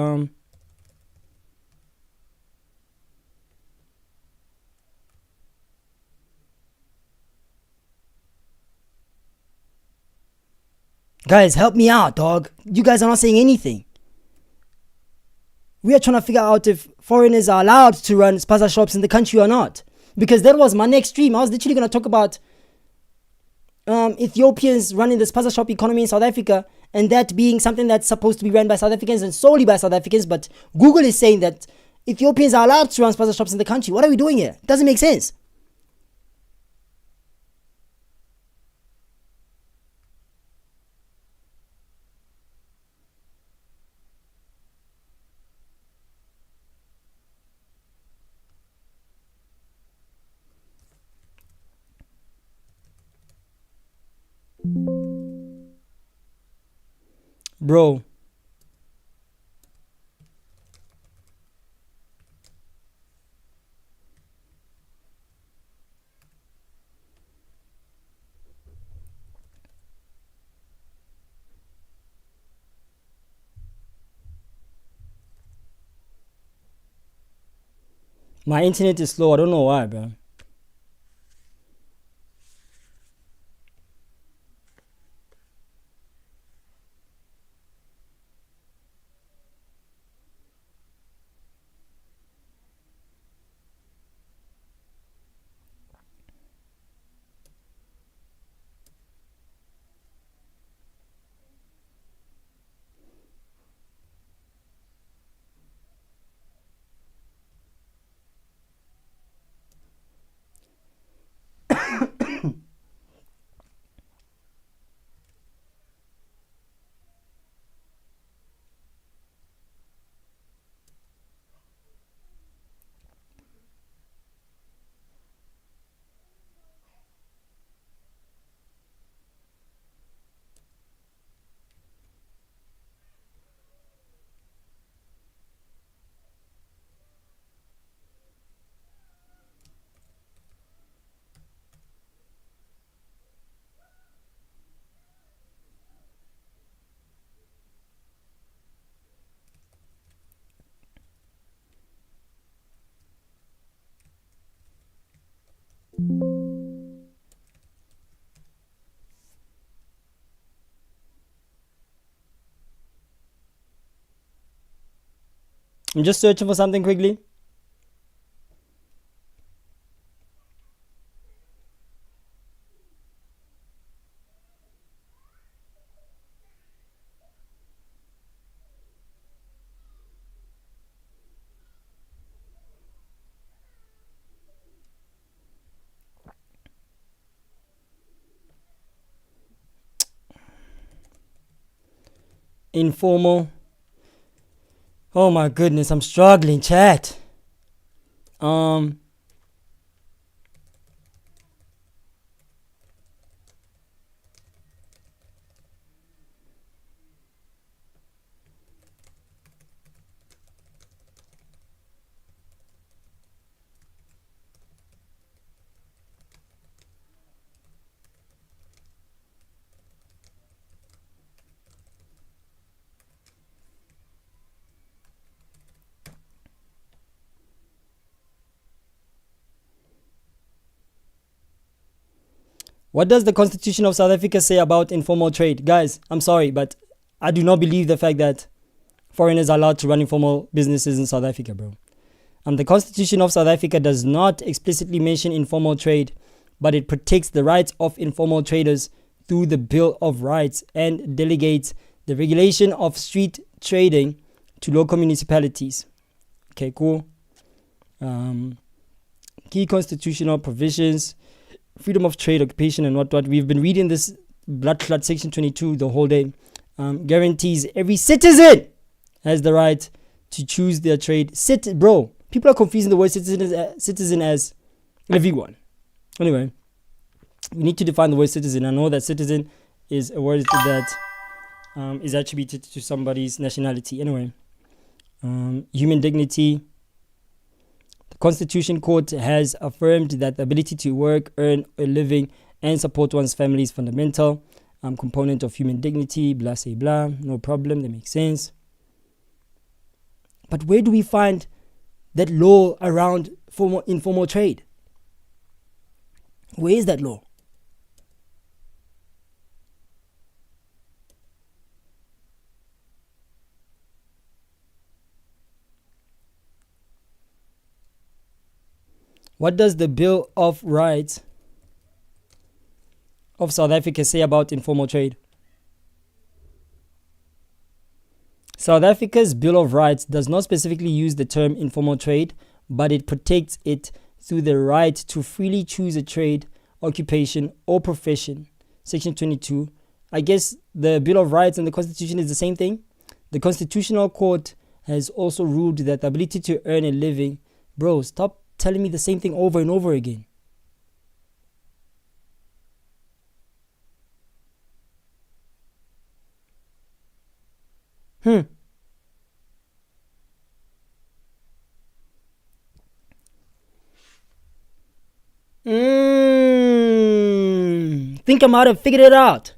Guys, help me out, dog. You guys are not saying anything. We are trying to figure out if foreigners are allowed to run Spaza shops in the country or not. Because that was my next stream. I was literally going to talk about Ethiopians running the Spaza shop economy in South Africa, and that being something that's supposed to be run by South Africans and solely by South Africans. But Google is saying that Ethiopians are allowed to run Spaza shops in the country. What are we doing here? It doesn't make sense. Bro. My internet is slow. I don't know why, bro. I'm just searching for something quickly. Informal. Oh my goodness, I'm struggling, chat. What does the Constitution of South Africa say about informal trade? Guys, I'm sorry, but I do not believe the fact that foreigners are allowed to run informal businesses in South Africa, bro. The Constitution of South Africa does not explicitly mention informal trade, but it protects the rights of informal traders through the Bill of Rights and delegates the regulation of street trading to local municipalities. Okay, cool. Key constitutional provisions, freedom of trade, occupation, and what. We've been reading this blood clot section 22 the whole day. Guarantees every citizen has the right to choose their trade. Bro, people are confusing the word citizen as everyone. Anyway, we need to define the word citizen. I know that citizen is a word that is attributed to somebody's nationality. Anyway, human dignity. The Constitution Court has affirmed that the ability to work, earn a living, and support one's family is fundamental component of human dignity. Blah, say blah. No problem. That makes sense. But where do we find that law around informal trade? Where is that law? What does the Bill of Rights of South Africa say about informal trade? South Africa's Bill of Rights does not specifically use the term informal trade, but it protects it through the right to freely choose a trade, occupation, or profession. Section 22. I guess the Bill of Rights and the Constitution is the same thing. The Constitutional Court has also ruled that the ability to earn a living... Bro, stop telling me the same thing over and over again. Think I might have figured it out.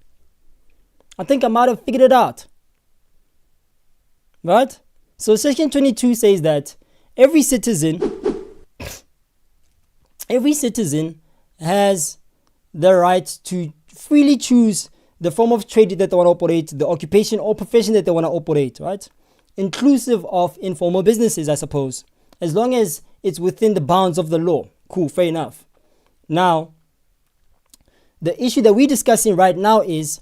Right? So section 22 says that every citizen has the right to freely choose the form of trade that they want to operate, the occupation or profession that they want to operate, right? Inclusive of informal businesses, I suppose, as long as it's within the bounds of the law. Cool, fair enough. Now, the issue that we're discussing right now is,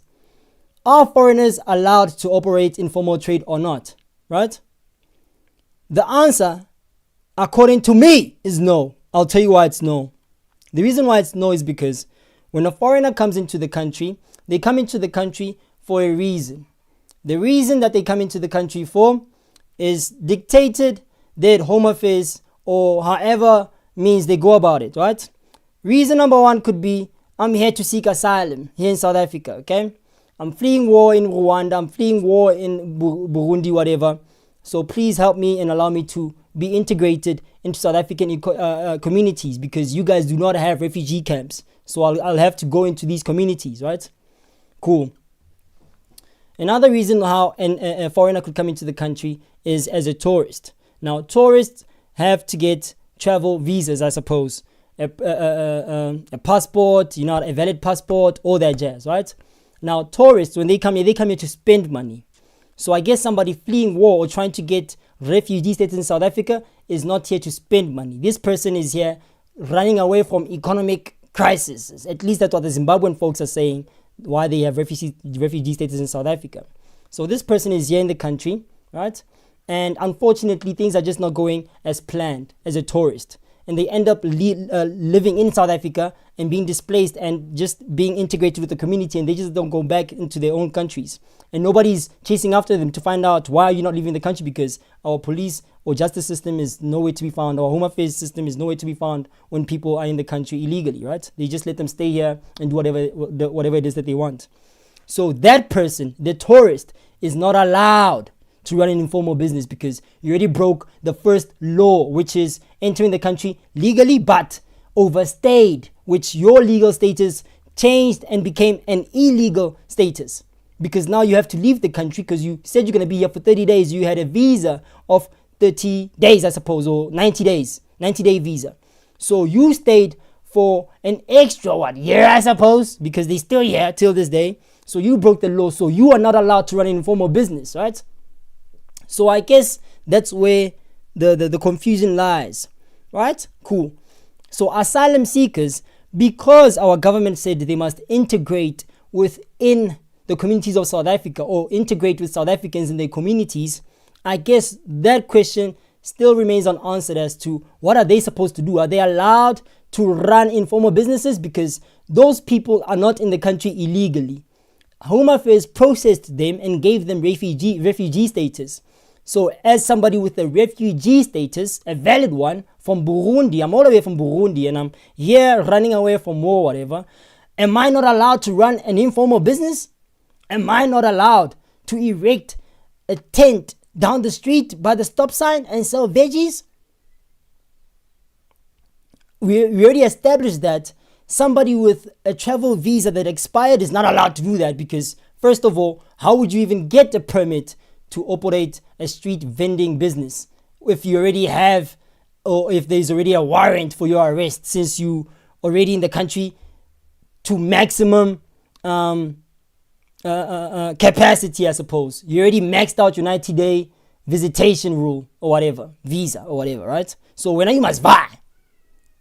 are foreigners allowed to operate informal trade or not, right? The answer, according to me, is no. I'll tell you why it's no. The reason why it's no is because when a foreigner comes into the country, they come into the country for a reason. The reason that they come into the country for is dictated their home affairs or however means they go about it, right? Reason number one could be, I'm here to seek asylum here in South Africa, okay? I'm fleeing war in Rwanda, I'm fleeing war in Burundi, whatever. So please help me and allow me to be integrated into South African communities, because you guys do not have refugee camps. So I'll have to go into these communities, right? Cool. Another reason how a foreigner could come into the country is as a tourist. Now, tourists have to get travel visas, I suppose. A passport, a valid passport, all that jazz, right? Now, tourists, when they come here to spend money. So I guess somebody fleeing war or trying to get refugee status in South Africa is not here to spend money. This person is here running away from economic crisis. At least that's what the Zimbabwean folks are saying, why they have refugee status in South Africa. So this person is here in the country, right? And unfortunately, things are just not going as planned as a tourist. And they end up living in South Africa and being displaced and just being integrated with the community, and they just don't go back into their own countries. And nobody's chasing after them to find out why are you not leaving the country, because our police or justice system is nowhere to be found. Our home affairs system is nowhere to be found when people are in the country illegally, right? They just let them stay here and do whatever it is that they want. So that person, the tourist, is not allowed to run an informal business, because you already broke the first law, which is entering the country legally but overstayed, which your legal status changed and became an illegal status, because now you have to leave the country because you said you're going to be here for 30 days. You had a visa of 30 days, I suppose, or 90 days, 90-day visa. So you stayed for an extra, year, I suppose, because they're still here till this day. So you broke the law. So you are not allowed to run an informal business, right? So I guess that's where the confusion lies, right? Cool. So asylum seekers, because our government said they must integrate within the communities of South Africa or integrate with South Africans in their communities, I guess that question still remains unanswered as to what are they supposed to do? Are they allowed to run informal businesses? Because those people are not in the country illegally. Home Affairs processed them and gave them refugee status. So as somebody with a refugee status, a valid one, from Burundi, I'm all the way from Burundi and I'm here running away from war, whatever, am I not allowed to run an informal business? Am I not allowed to erect a tent down the street by the stop sign and sell veggies? We already established that somebody with a travel visa that expired is not allowed to do that, because first of all, how would you even get a permit to operate a street vending business if you already have, or if there's already a warrant for your arrest, since you already in the country to maximum capacity, I suppose. You already maxed out your 90-day visitation rule or whatever, visa or whatever, right? So when you must buy,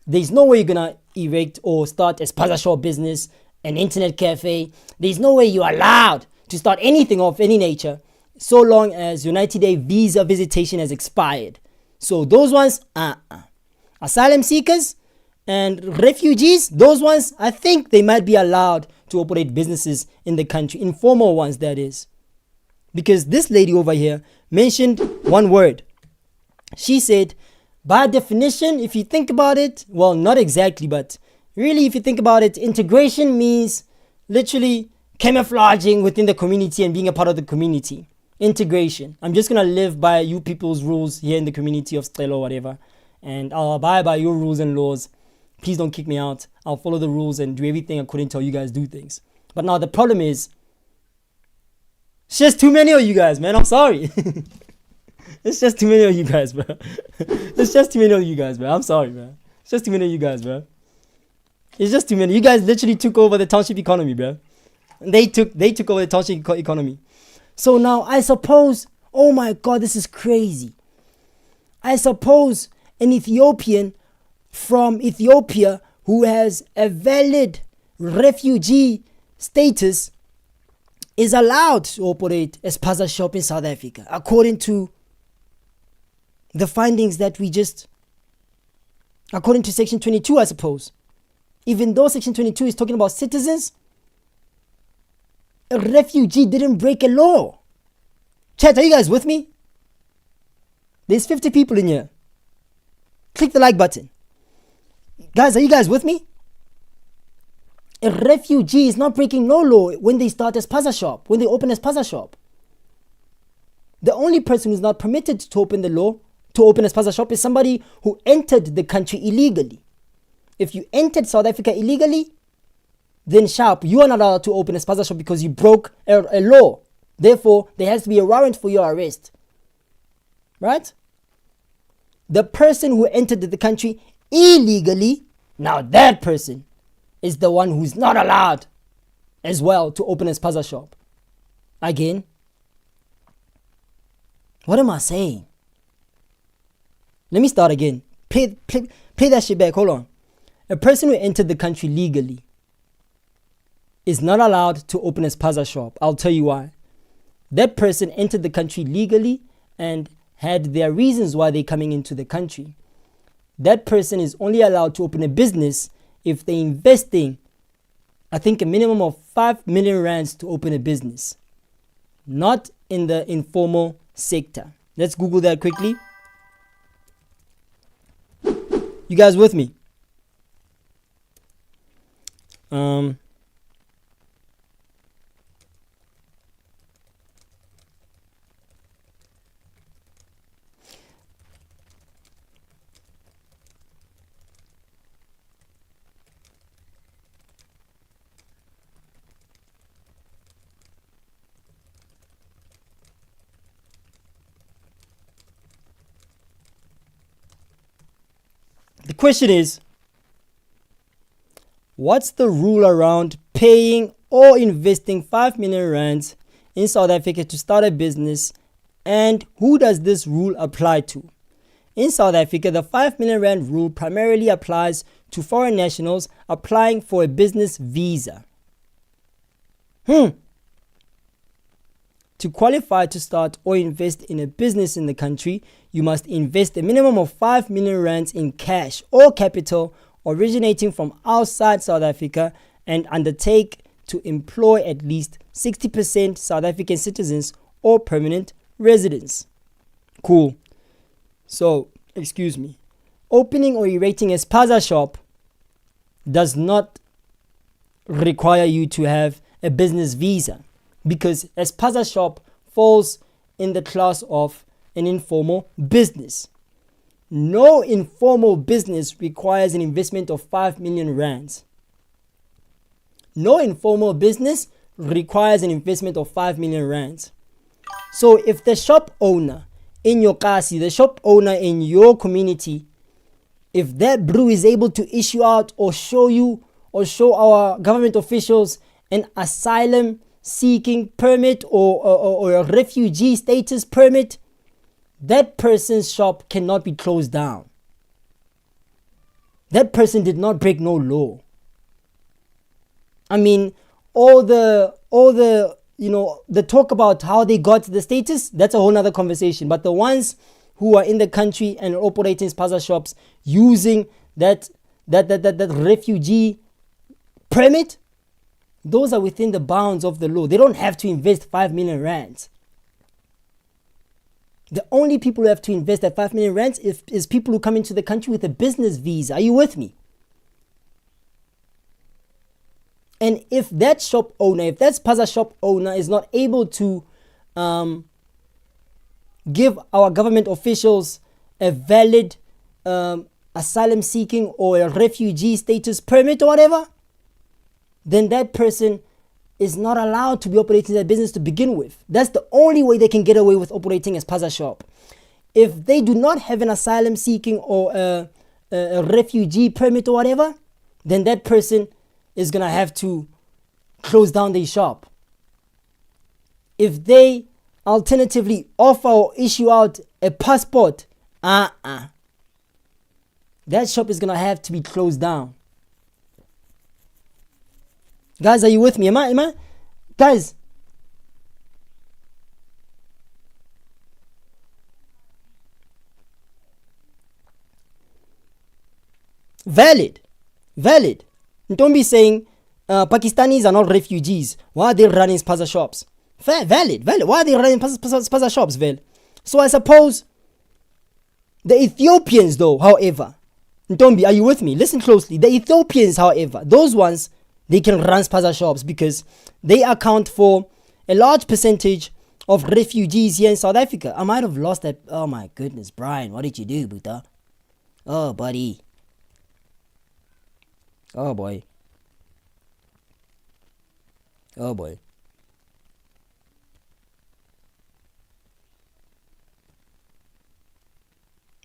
there's no way you're gonna erect or start a Spaza shop business, an internet cafe. There's no way you're allowed to start anything of any nature so long as your 90-day visa visitation has expired. So those ones, asylum seekers and refugees, those ones, I think they might be allowed to operate businesses in the country, informal ones, that is. Because this lady over here mentioned one word. She said, by definition, if you think about it, well, not exactly, but really, if you think about it, integration means literally camouflaging within the community and being a part of the community. integration. I'm just gonna live by you people's rules here in the community of Stelo or whatever, and I'll abide by your rules and laws. Please don't kick me out. I'll follow the rules and do everything according to how you guys do things. But now the problem is, it's just too many of you guys, man. I'm sorry. It's just too many of you guys, bro. It's just too many of you guys, bro. I'm sorry, man. It's just too many of you guys, bro. It's just too many. You guys literally took over the township economy, bro. They took over the township economy. So now I suppose, oh my God, this is crazy. I suppose an Ethiopian from Ethiopia who has a valid refugee status is allowed to operate a Spaza shop in South Africa, according to the findings that according to Section 22, I suppose. Even though Section 22 is talking about citizens, a refugee didn't break a law. Chat, are you guys with me? There's 50 people in here. Click the like button. Guys, are you guys with me? A refugee is not breaking no law when they start a Spaza shop, when they open a Spaza shop. The only person who's not permitted to open a Spaza shop is somebody who entered the country illegally. If you entered South Africa illegally, then sharp, you are not allowed to open a Spaza shop because you broke a law. Therefore, there has to be a warrant for your arrest. Right? The person who entered the country illegally, now that person is the one who's not allowed as well to open a Spaza shop. Again, what am I saying? Let me start again. Play that shit back. Hold on. A person who entered the country legally is not allowed to open a Spaza shop. I'll tell you why. That person entered the country legally and had their reasons why they're coming into the country. That person is only allowed to open a business if they're investing, I think, a minimum of 5 million rands to open a business. Not in the informal sector. Let's Google that quickly. You guys with me? The question is, what's the rule around paying or investing 5 million rands in South Africa to start a business, and who does this rule apply to? In South Africa, the 5 million rand rule primarily applies to foreign nationals applying for a business visa. To qualify to start or invest in a business in the country, you must invest a minimum of 5 million rands in cash or capital originating from outside South Africa and undertake to employ at least 60% South African citizens or permanent residents. Cool. So, excuse me. Opening or erecting a Spaza shop does not require you to have a business visa, because a Spaza shop falls in the class of an informal business. No informal business requires an investment of 5 million rands. No informal business requires an investment of 5 million rands. So if the shop owner in your kasi, the shop owner in your community, if that brew is able to issue out or show you or show our government officials an asylum seeking permit or a refugee status permit, that person's shop cannot be closed down. That person did not break no law. I mean, all the the talk about how they got the status, that's a whole nother conversation. But the ones who are in the country and operating Spaza shops using that refugee permit, those are within the bounds of the law. They don't have to invest 5 million rands. The only people who have to invest that 5 million rands is people who come into the country with a business visa. Are you with me? And if that shop owner, if that Spaza shop owner is not able to give our government officials a valid asylum seeking or a refugee status permit or whatever, then that person is not allowed to be operating that business to begin with. That's the only way they can get away with operating a Spaza shop. If they do not have an asylum seeking or a refugee permit or whatever, then that person is going to have to close down their shop. If they alternatively offer or issue out a passport, that shop is going to have to be closed down. Guys, are you with me? Am I? Guys. Valid. Don't be saying Pakistanis are not refugees. Why are they running Spaza shops? Valid. Why are they running Spaza shops, Vel? So I suppose the Ethiopians, though, however, Ntombi, are you with me? Listen closely. The Ethiopians, however, those ones, they can run Spaza shops because they account for a large percentage of refugees here in South Africa. I might have lost that. Oh my goodness, Brian, what did you do, Buddha? Oh, buddy. Oh boy.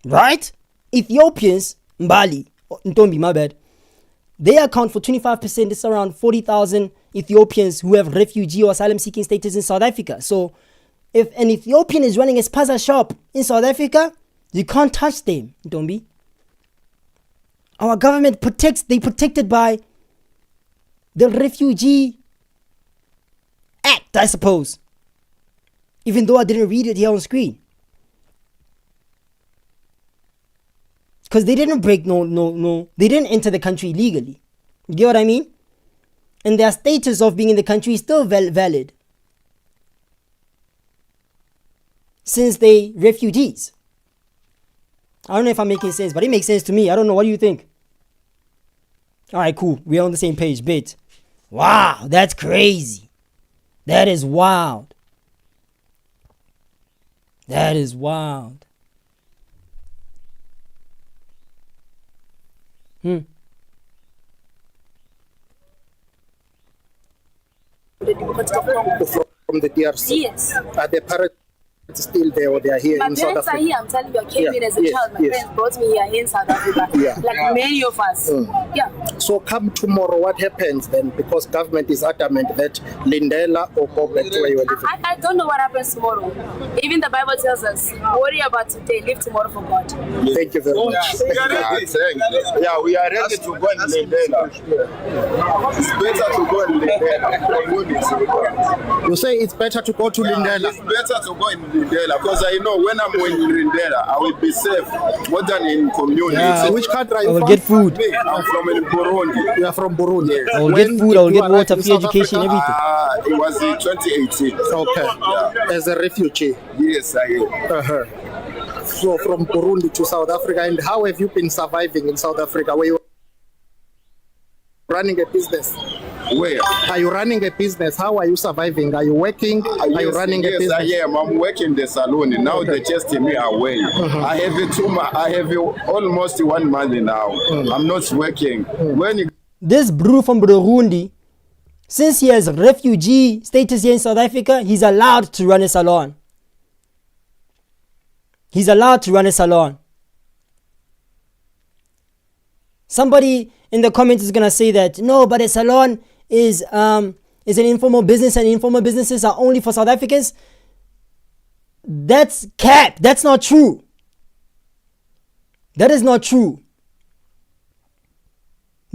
Right? Ethiopians, Mbali, Ntombi, my bad. They account for 25%. It's around 40,000 Ethiopians who have refugee or asylum seeking status in South Africa. So if an Ethiopian is running a Spaza shop in South Africa, you can't touch them, Ntombi. Our government protected by the Refugee Act, I suppose. Even though I didn't read it here on screen. Because they didn't break they didn't enter the country illegally. You get what I mean? And their status of being in the country is still valid. Since they refugees. I don't know if I'm making sense, but it makes sense to me. I don't know. What do you think? Alright, cool. We're on the same page. Bit. Wow, that's crazy. That is wild. That is wild. From the DRC. Yes. Are the parents still there or they are here My in South parents Africa? are here. I'm telling you, I came in as a child. My parents brought me here in South Africa. Like many of us. Yeah. So come tomorrow, what happens then? Because government is adamant that Lindela or go back to where you are living. I don't know what happens tomorrow. Even the Bible tells us, worry about today, live tomorrow for God. Thank you very much. Yeah, we are ready to go in Lindela. It's better to go in Lindela. You say it's better to go to Lindela? It's better to go in Lindela because I know when I'm in Lindela, I will be safe more than in community. Yeah. Which country are I you will from? get food. I'm from Burundi. You are from Burundi. Yes. I will get food. I will get water, free education, everything. It was in 2018. Okay. Yeah. As a refugee. Yes, I am. So from Burundi to South Africa, and how have you been surviving in South Africa? Where you running a business? Where? Are you running a business? How are you surviving? Are you working? Are you running a business? Yes, I am. I'm working the salon. Now they just me away. I have almost 1 month now. I'm not working. When you This bro from Burundi, since he has refugee status here in South Africa, he's allowed to run a salon. He's allowed to run a salon. Somebody in the comments is gonna say that no, but a salon is an informal business, and informal businesses are only for South Africans. That's cap. That's not true. That is not true.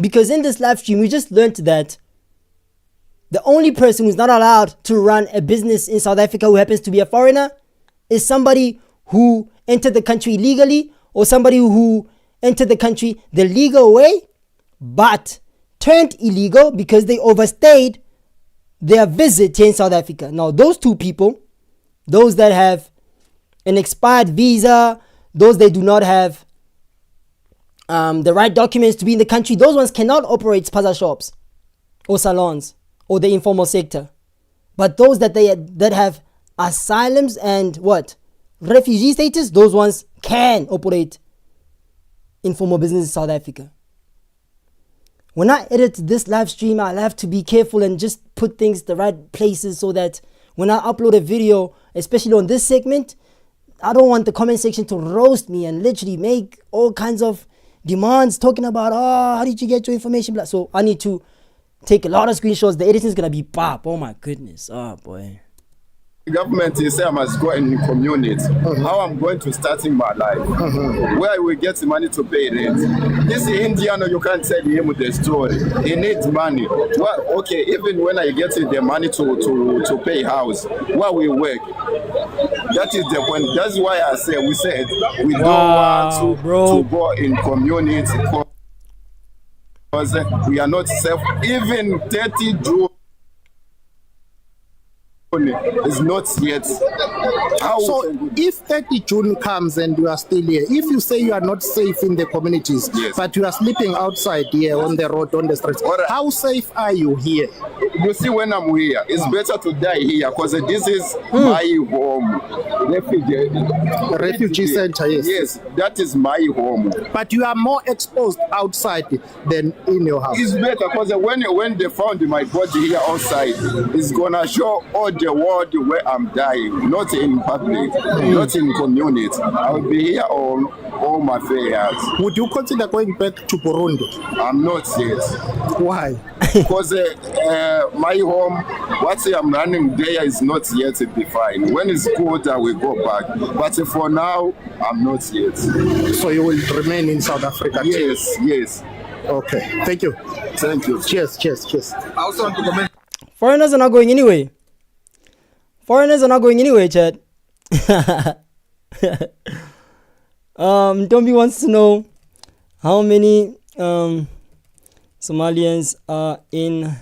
Because in this live stream, we just learned that the only person who's not allowed to run a business in South Africa who happens to be a foreigner is somebody who entered the country illegally, or somebody who entered the country the legal way but turned illegal because they overstayed their visit here in South Africa. Now those two people, those that have an expired visa, those that do not have the right documents to be in the country, those ones cannot operate spaza shops or salons or the informal sector. But those that have asylums and refugee status, those ones can operate informal business in South Africa. When I edit this live stream, I'll have to be careful and just put things the right places so that when I upload a video, especially on this segment, I don't want the comment section to roast me and literally make all kinds of demands talking about, oh, how did you get your information? So I need to take a lot of screenshots. The editing is going to be pop. Oh my goodness. Oh boy. The government is saying I must go in community. How I'm going to starting my life? Where I will get the money to pay rent? This Indian, you can't tell him the story. He needs money. Well, okay, even when I get the money to pay house, where we work. That is the point. That's why I say we said we don't want to go in community because we are not safe. Even 30 June is not yet. So if 30 June comes and you are still here, if you say you are not safe in the communities, yes, but you are sleeping outside here on the road, on the streets, how safe are you here? You see, when I'm here, it's better to die here because this is my home. Refugee center, yes. Yes, that is my home. But you are more exposed outside than in your house. It's better because when they found my body here outside, it's gonna show all the world where I'm dying, not in public, not in community. I'll be here all my affairs. Would you consider going back to Burundi? I'm not yet. Why? Because my home, what I'm running there is not yet defined. When it's good, I will go back. But for now, I'm not yet. So you will remain in South Africa? Yes, yes. Okay. Thank you. Thank you. Cheers, cheers, cheers. I also want to comment. Foreigners are not going anywhere. Foreigners are not going anywhere, Chad. Tombi wants to know how many Somalians are in.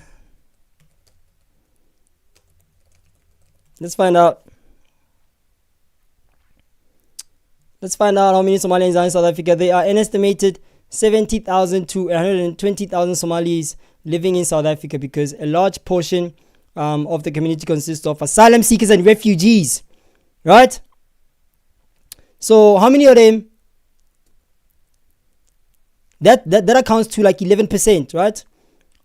Let's find out. Let's find out how many Somalians are in South Africa. There are an estimated 70,000 to 120,000 Somalis living in South Africa because a large portion of the community consists of asylum seekers and refugees, right? So how many of them? That accounts to like 11%, right,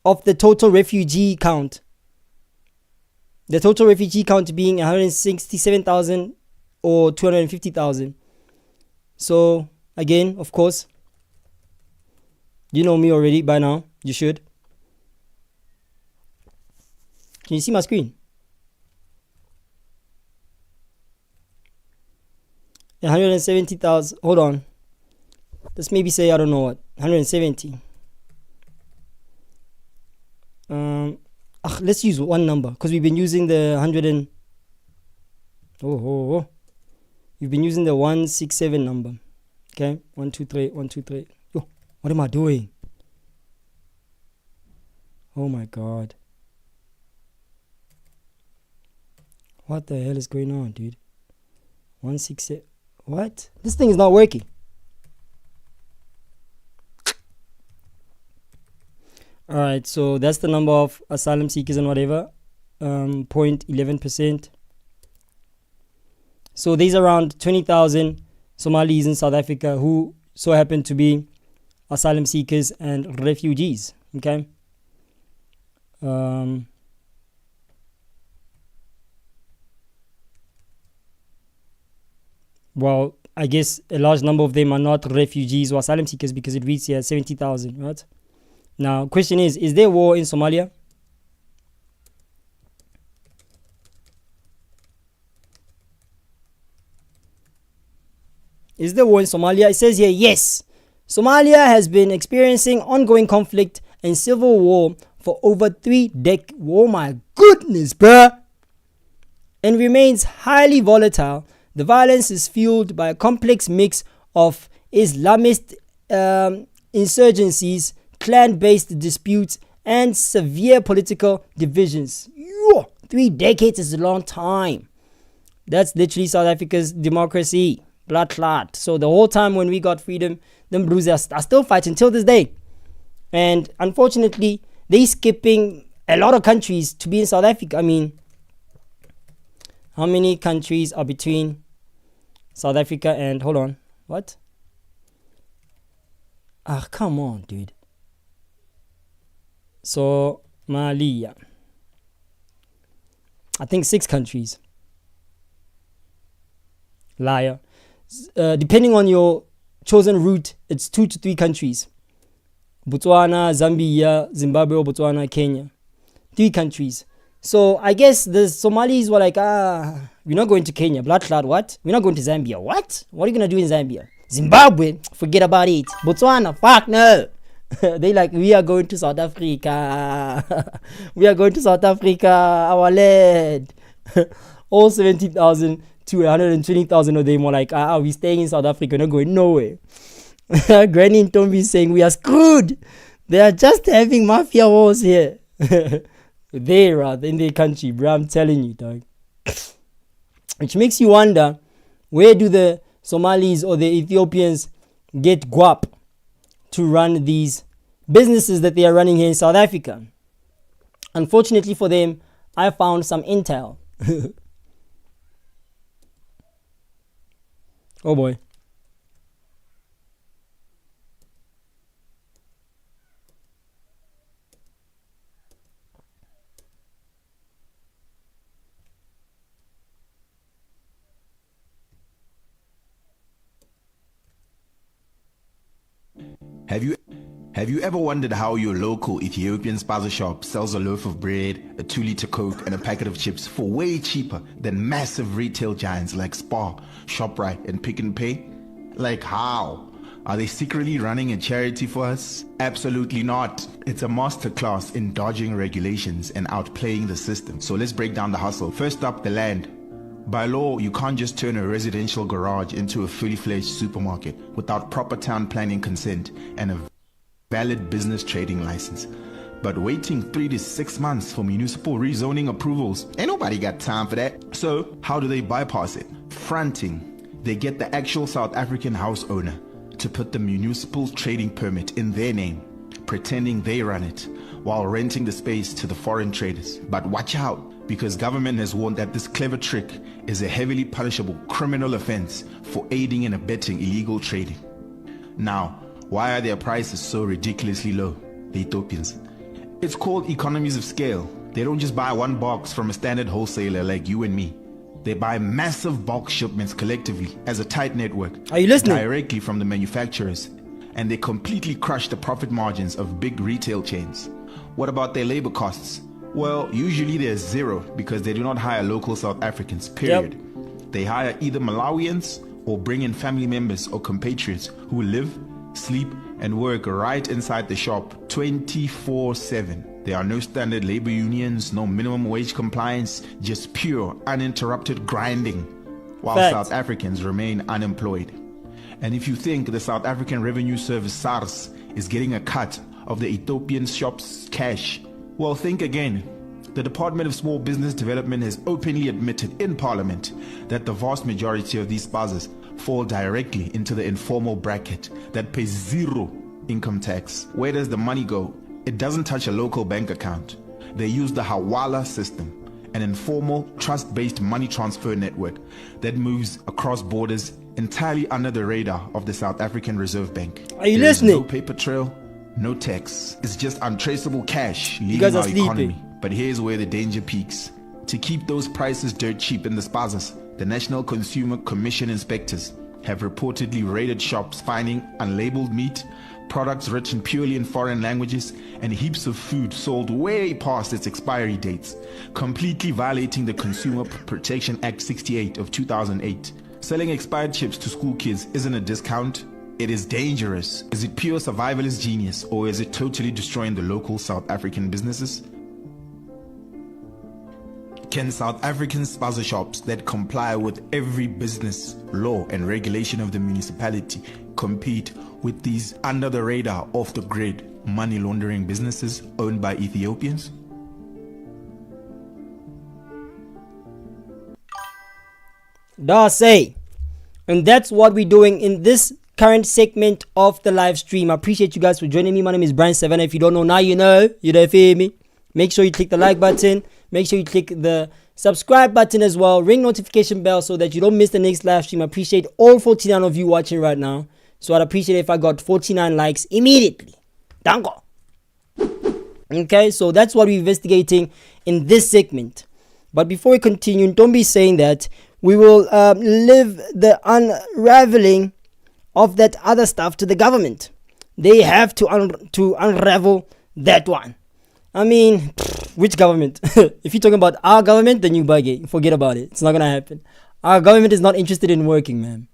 of the total refugee count. The total refugee count being 167,000 or 250,000. So again, of course, you know me already by now. You should. Can you see my screen? 170,000. Hold on. Let's maybe say, I don't know what. 170. Let's use one number because we've been using the 100 and... We've been using the 167 number. Okay? 123, 123. Yo, what am I doing? Oh my God. What the hell is going on, dude? 167. What? This thing is not working. Alright, so that's the number of asylum seekers and whatever. 0.11%. So there's around 20,000 Somalis in South Africa who so happen to be asylum seekers and refugees. Okay. Well, I guess a large number of them are not refugees or asylum seekers because it reads here 70,000, right? Now, question is there war in Somalia? Is there war in Somalia? It says here, yes. Somalia has been experiencing ongoing conflict and civil war for over 3 decades. Oh my goodness, bruh. And remains highly volatile. The violence is fueled by a complex mix of Islamist insurgencies, clan-based disputes, and severe political divisions. 3 decades is a long time. That's literally South Africa's democracy. Blood clot. So the whole time when we got freedom, them bruisers are still fighting till this day. And unfortunately, they skipping a lot of countries to be in South Africa. I mean, how many countries are between South Africa and hold on. What? Ah, come on, dude. Somalia. I think 6 countries. Liar. Depending on your chosen route, it's 2 to 3 countries. Botswana, Zambia, Zimbabwe, Botswana, Kenya. 3 countries. So I guess the Somalis were like, we're not going to Kenya. Blood clot, what? We're not going to Zambia. What? What are you going to do in Zambia? Zimbabwe? Forget about it. Botswana? Fuck no. They like, we are going to South Africa. We are going to South Africa, our land. All 70,000 to 120,000 of them were like, we're staying in South Africa, not going nowhere. Granny and Tombi saying, we are screwed. They are just having mafia wars here. They rather in their country, bro. I'm telling you, dog. Which makes you wonder, where do the Somalis or the Ethiopians get guap to run these businesses that they are running here in South Africa? Unfortunately for them, I found some intel. Oh boy. Have you ever wondered how your local Ethiopian Spaza shop sells a loaf of bread, a 2-liter Coke, and a packet of chips for way cheaper than massive retail giants like Spar, ShopRite, and Pick n Pay? Like how? Are they secretly running a charity for us? Absolutely not. It's a masterclass in dodging regulations and outplaying the system. So let's break down the hustle. First up, the land. By law, you can't just turn a residential garage into a fully fledged supermarket without proper town planning consent and a valid business trading license. But waiting 3 to 6 months for municipal rezoning approvals, ain't nobody got time for that. So how do they bypass it? Fronting. They get the actual South African house owner to put the municipal trading permit in their name, pretending they run it, while renting the space to the foreign traders. But watch out, because government has warned that this clever trick is a heavily punishable criminal offense for aiding and abetting illegal trading. Now, why are their prices so ridiculously low, the Ethiopians? It's called economies of scale. They don't just buy one box from a standard wholesaler like you and me. They buy massive bulk shipments collectively as a tight network. Are you listening? Directly from the manufacturers. And they completely crush the profit margins of big retail chains. What about their labor costs? Well, usually they're zero because they do not hire local South Africans, period. Yep. They hire either Malawians or bring in family members or compatriots who live, sleep, and work right inside the shop 24/7. There are no standard labor unions, no minimum wage compliance, just pure, uninterrupted grinding, while Fact. South Africans remain unemployed. And if you think the South African Revenue Service SARS is getting a cut of the Ethiopian shop's cash, well, think again. The Department of Small Business Development has openly admitted in Parliament that the vast majority of these spazas fall directly into the informal bracket that pays zero income tax. Where does the money go? It doesn't touch a local bank account. They use the Hawala system, an informal, trust-based money transfer network that moves across borders entirely under the radar of the South African Reserve Bank. Are you There is listening? no paper trail, no tax. It's just untraceable cash guys leaving are our sleeping. economy. But here's where the danger peaks. To keep those prices dirt cheap in the spazas, the National Consumer Commission inspectors have reportedly raided shops finding unlabeled meat, products written purely in foreign languages, and heaps of food sold way past its expiry dates, completely violating the Consumer Protection Act 68 of 2008. Selling expired chips to school kids isn't a discount. It is dangerous. Is it pure survivalist genius, or is it totally destroying the local South African businesses? Can South African spaza shops that comply with every business law and regulation of the municipality compete with these under the radar, off the grid money laundering businesses owned by Ethiopians? Say, and that's what we're doing in this current segment of the live stream. I appreciate you guys for joining me. My name is Brian Savannah. If you don't know, now you know. You don't feel me? Make sure you click the like button. Make sure you click the subscribe button as well. Ring notification bell so that you don't miss the next live stream. I appreciate all 49 of you watching right now. So I'd appreciate it if I got 49 likes immediately. Dango. Okay, so that's what we're investigating in this segment. But before we continue, don't be saying that. We will leave the unraveling of that other stuff to the government. They have to unravel that one. I mean, which government? If you're talking about our government, then you buggy. Forget about it. It's not gonna happen. Our government is not interested in working, man.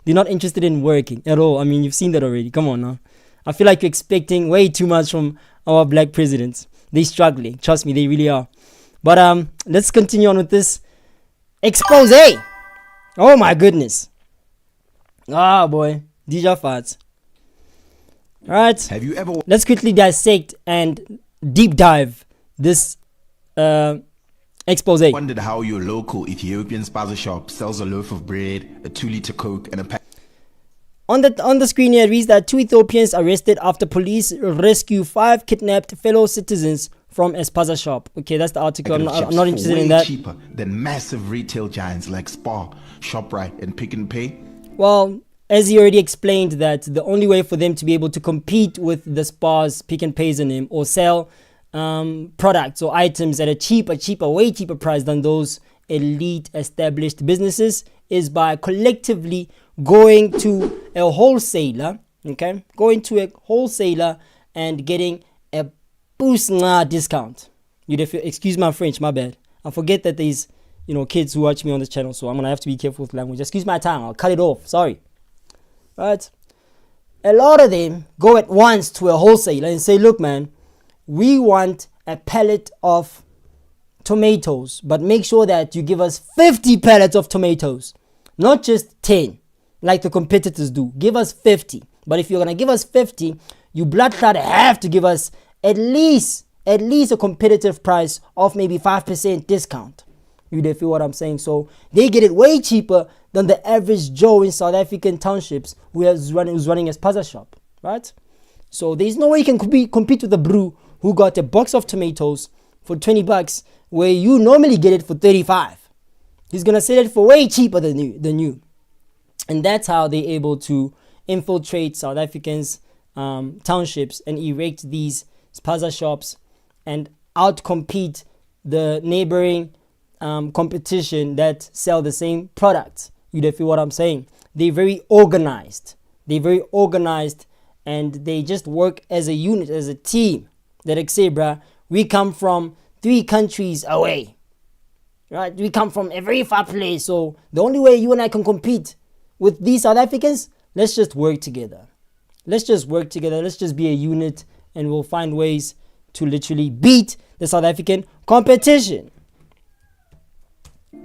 They're not interested in working at all. I mean, you've seen that already. Come on now. I feel like you're expecting way too much from our black presidents. They're struggling. Trust me, they really are. But let's continue on with this expose. Oh my goodness. Ah boy, Dija farts. Alright. Have you ever Let's quickly dissect and deep dive this expose. wondered how your local Ethiopian Spaza shop sells a loaf of bread, a 2-liter Coke, and a pack? On the screen here it reads that 2 Ethiopians arrested after police rescue 5 kidnapped fellow citizens from a Spaza shop. Okay, that's the article. I'm not interested in that. Cheaper than massive retail giants like Spar, ShopRite, and Pick n Pay. Well, as he already explained, that the only way for them to be able to compete with the Spars, Pick n Pays in him, or sell products or items at a way cheaper price than those elite established businesses is by collectively going to a wholesaler, okay, and getting a boosna discount. Excuse my French, my bad. I forget that there's kids who watch me on this channel, so I'm gonna have to be careful with language. Excuse my tongue, I'll cut it off. Sorry. Right? A lot of them go at once to a wholesaler and say, look, man, we want a pallet of tomatoes, but make sure that you give us 50 pallets of tomatoes, not just 10 like the competitors do. Give us 50. But if you're gonna give us 50, you bloodclot have to give us at least a competitive price of maybe 5% discount. You feel what I'm saying? So they get it way cheaper than the average Joe in South African townships who's running a Spaza shop, right? So there's no way you can compete with the brew who got a box of tomatoes for 20 bucks where you normally get it for 35. He's gonna sell it for way cheaper than you. And that's how they're able to infiltrate South Africans' townships and erect these Spaza shops and outcompete the neighboring competition that sell the same products. You feel what I'm saying? They're very organized. And they just work as a unit, as a team. That bruh, we come from 3 countries away. Right? We come from a very far place. So the only way you and I can compete with these South Africans, let's just work together. Let's just be a unit, and we'll find ways to literally beat the South African competition.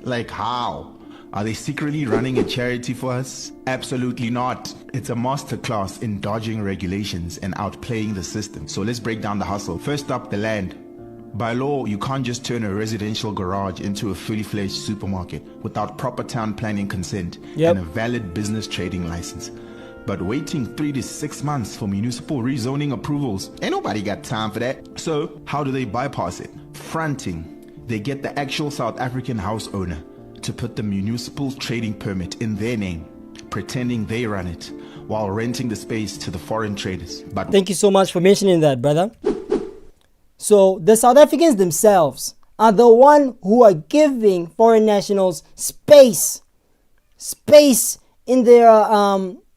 Like how? Are they secretly running a charity for us? Absolutely not. It's a masterclass in dodging regulations and outplaying the system. So let's break down the hustle. First up, the land. By law, you can't just turn a residential garage into a fully fledged supermarket without proper town planning consent and a valid business trading license. But waiting 3 to 6 months for municipal rezoning approvals, ain't nobody got time for that. So how do they bypass it? Fronting. They get the actual South African house owner to put the municipal trading permit in their name, pretending they run it, while renting the space to the foreign traders. But thank you so much for mentioning that, brother. So the South Africans themselves are the one who are giving foreign nationals space in their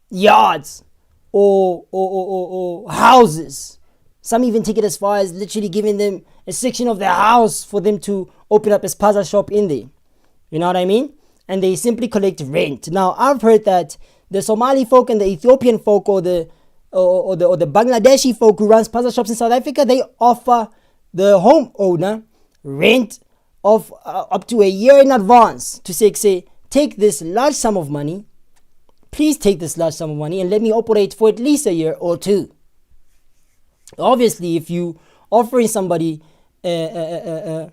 yards or houses. Some even take it as far as literally giving them a section of their house for them to open up a Spaza shop in there. You know what I mean? And they simply collect rent. Now, I've heard that the Somali folk and the Ethiopian folk or the Bangladeshi folk who run Spaza shops in South Africa, they offer the homeowner rent of up to a year in advance to say, take this large sum of money, please take this large sum of money and let me operate for at least a year or 2. Obviously, if you offering somebody a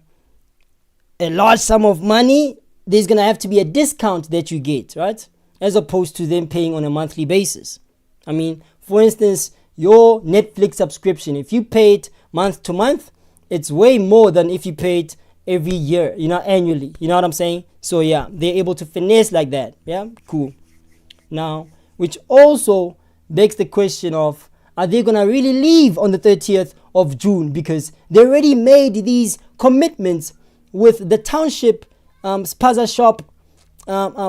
large sum of money, there's gonna have to be a discount that you get, right? As opposed to them paying on a monthly basis. I mean, for instance, your Netflix subscription, if you pay it month to month, it's way more than if you pay it every year, annually. You know what I'm saying? So yeah, they're able to finesse like that. Yeah, cool. Now, which also begs the question of, are they gonna really leave on the 30th of June? Because they already made these commitments with the township Spaza shop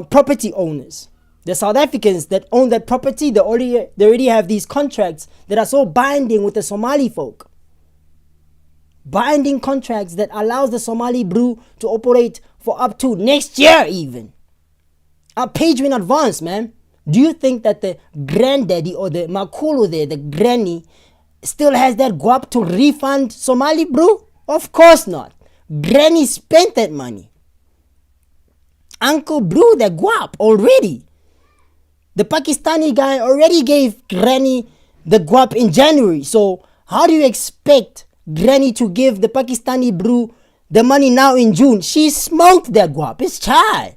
property owners. The South Africans that own that property, they already have these contracts that are so binding with the Somali folk. Binding contracts that allows the Somali brew to operate for up to next year even. I paid you in advance, man. Do you think that the granddaddy or the makulu there, the granny, still has that guap to refund Somali brew? Of course not. Granny spent that money. Uncle brew the guap already. The Pakistani guy already gave Granny the guap in January. So how do you expect Granny to give the Pakistani brew the money now in June? She smoked that guap. It's chai.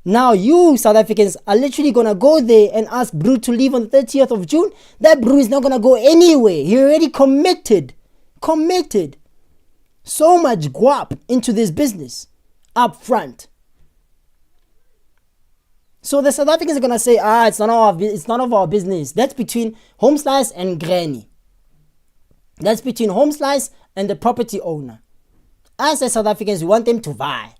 Now you South Africans are literally going to go there and ask brew to leave on the 30th of June. That brew is not going to go anywhere. He already committed. So much guap into this business up front. So the South Africans are gonna say, it's none of our business. That's between Home Slice and Granny. That's between Home Slice and the property owner. As the South Africans, we want them to vie.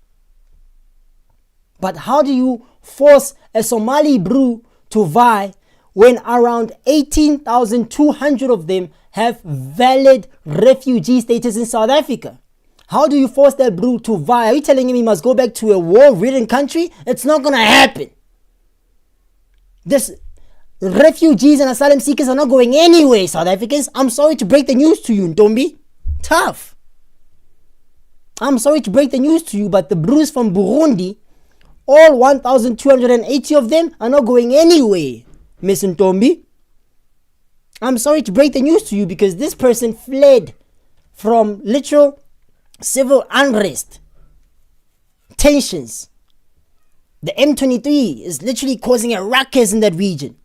But how do you force a Somali brew to vie when around 18,200 of them have valid refugee status in South Africa? How do you force that brew to vie? Are you telling him he must go back to a war-ridden country? It's not gonna happen. This refugees and asylum seekers are not going anywhere, South Africans. I'm sorry to break the news to you, Ntombi. Tough. I'm sorry to break the news to you, but the brews from Burundi, all 1,280 of them are not going anywhere, Miss Ntombi. I'm sorry to break the news to you because this person fled from literal civil unrest, tensions. The M23 is literally causing a ruckus in that region.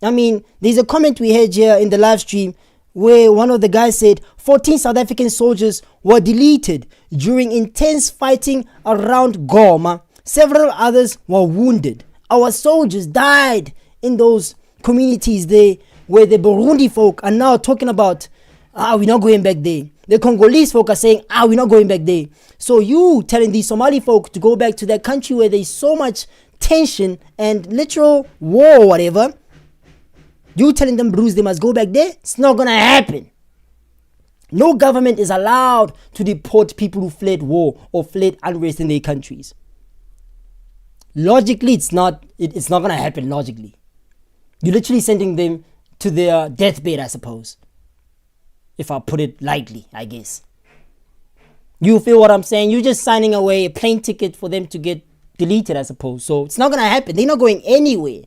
I mean, there's a comment we had here in the live stream where one of the guys said 14 South African soldiers were deleted during intense fighting around Goma. Several others were wounded. Our soldiers died in those communities there where the Burundi folk are now talking about, we're not going back there. The Congolese folk are saying, we're not going back there. So you telling these Somali folk to go back to that country where there's so much tension and literal war or whatever, you telling them, Bruce, they must go back there? It's not going to happen. No government is allowed to deport people who fled war or fled unrest in their countries. Logically, it's not going to happen logically. You're literally sending them to their deathbed, I suppose. If I put it lightly, I guess. You feel what I'm saying? You're just signing away a plane ticket for them to get deleted, I suppose. So it's not going to happen. They're not going anywhere.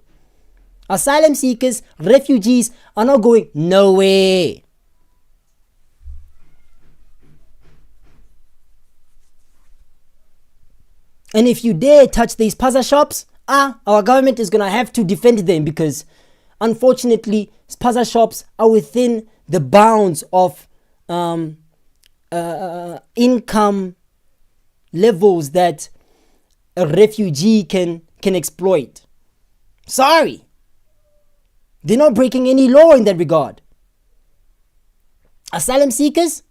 Asylum seekers, refugees are not going nowhere. And if you dare touch these Spaza shops, our government is going to have to defend them because unfortunately, Spaza shops are within the bounds of income levels that a refugee can exploit. Sorry. They're not breaking any law in that regard. Asylum seekers,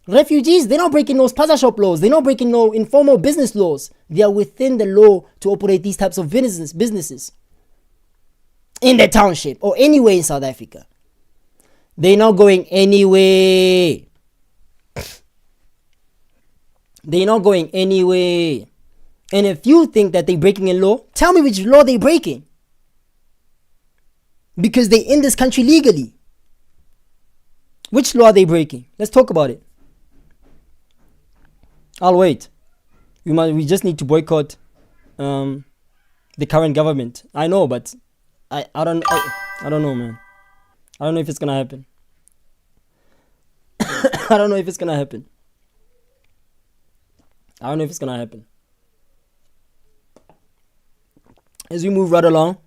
refugees, they're not breaking no Spaza shop laws. They're not breaking no informal business laws. They are within the law to operate these types of businesses in the township or anywhere in South Africa. They're not going anywhere. They're not going anywhere. And if you think that they're breaking a law, tell me which law they're breaking. Because they're in this country legally. Which law are they breaking? Let's talk about it. I'll wait. We just need to boycott the current government. I know, but I don't know, man. I don't know if it's gonna happen. I don't know if it's gonna happen. I don't know if it's gonna happen. As we move right along,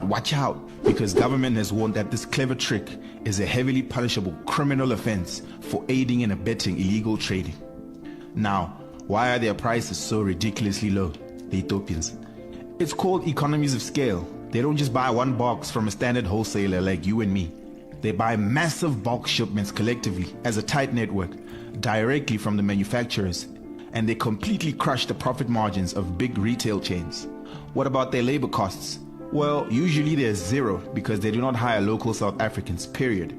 Watch out, because government has warned that this clever trick is a heavily punishable criminal offense for aiding and abetting illegal trading. Now, why are their prices so ridiculously low, the Ethiopians? It's called economies of scale. They don't just buy one box from a standard wholesaler like you and me. They buy massive bulk shipments collectively as a tight network directly from the manufacturers, and they completely crush the profit margins of big retail chains. What about their labor costs? Well, usually they're zero because they do not hire local South Africans, period.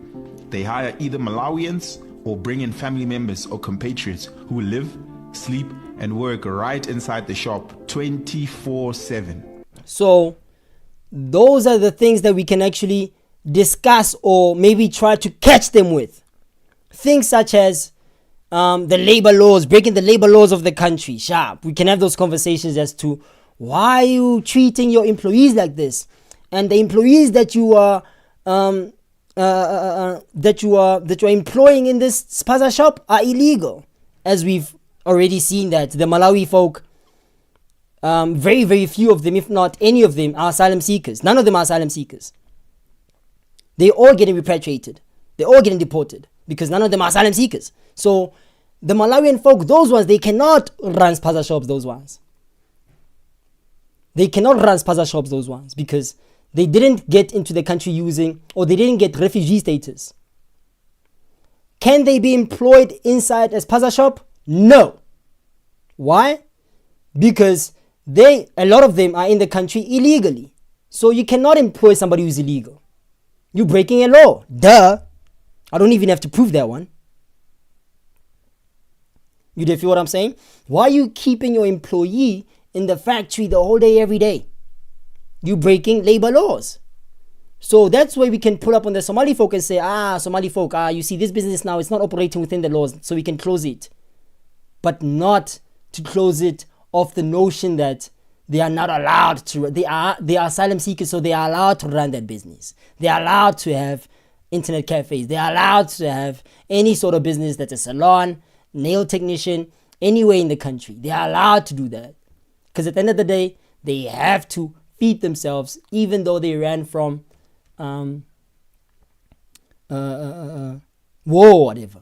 They hire either Malawians or bring in family members or compatriots who live, sleep, and work right inside the shop 24/7. So those are the things that we can actually discuss or maybe try to catch them with. Things such as the labor laws, breaking the labor laws of the country. Sharp. We can have those conversations as to why are you treating your employees like this, and the employees that you are that you are employing in this Spaza shop are illegal, as we've already seen that the Malawi folk, very, very few of them, if not any of them, are asylum seekers. None of them are asylum seekers. They're all getting repatriated. They're all getting deported because none of them are asylum seekers. So the Malawian folk, those ones, they cannot run Spaza shops, those ones. They cannot run Spaza shops, those ones, because they didn't get into the country using, or they didn't get refugee status. Can they be employed inside a Spaza shop? No. Why? Because a lot of them are in the country illegally. So you cannot employ somebody who's illegal. You're breaking a law. Duh. I don't even have to prove that one. You feel what I'm saying? Why are you keeping your employee in the factory the whole day, every day? You breaking labor laws. So that's where we can pull up on the Somali folk and say, Somali folk, you see this business now, it's not operating within the laws, so we can close it. But not to close it off the notion that they are not allowed to, they are asylum seekers, so they are allowed to run that business. They are allowed to have internet cafes. They are allowed to have any sort of business that's a salon, nail technician, anywhere in the country. They are allowed to do that. Because at the end of the day, they have to feed themselves, even though they ran from war or whatever.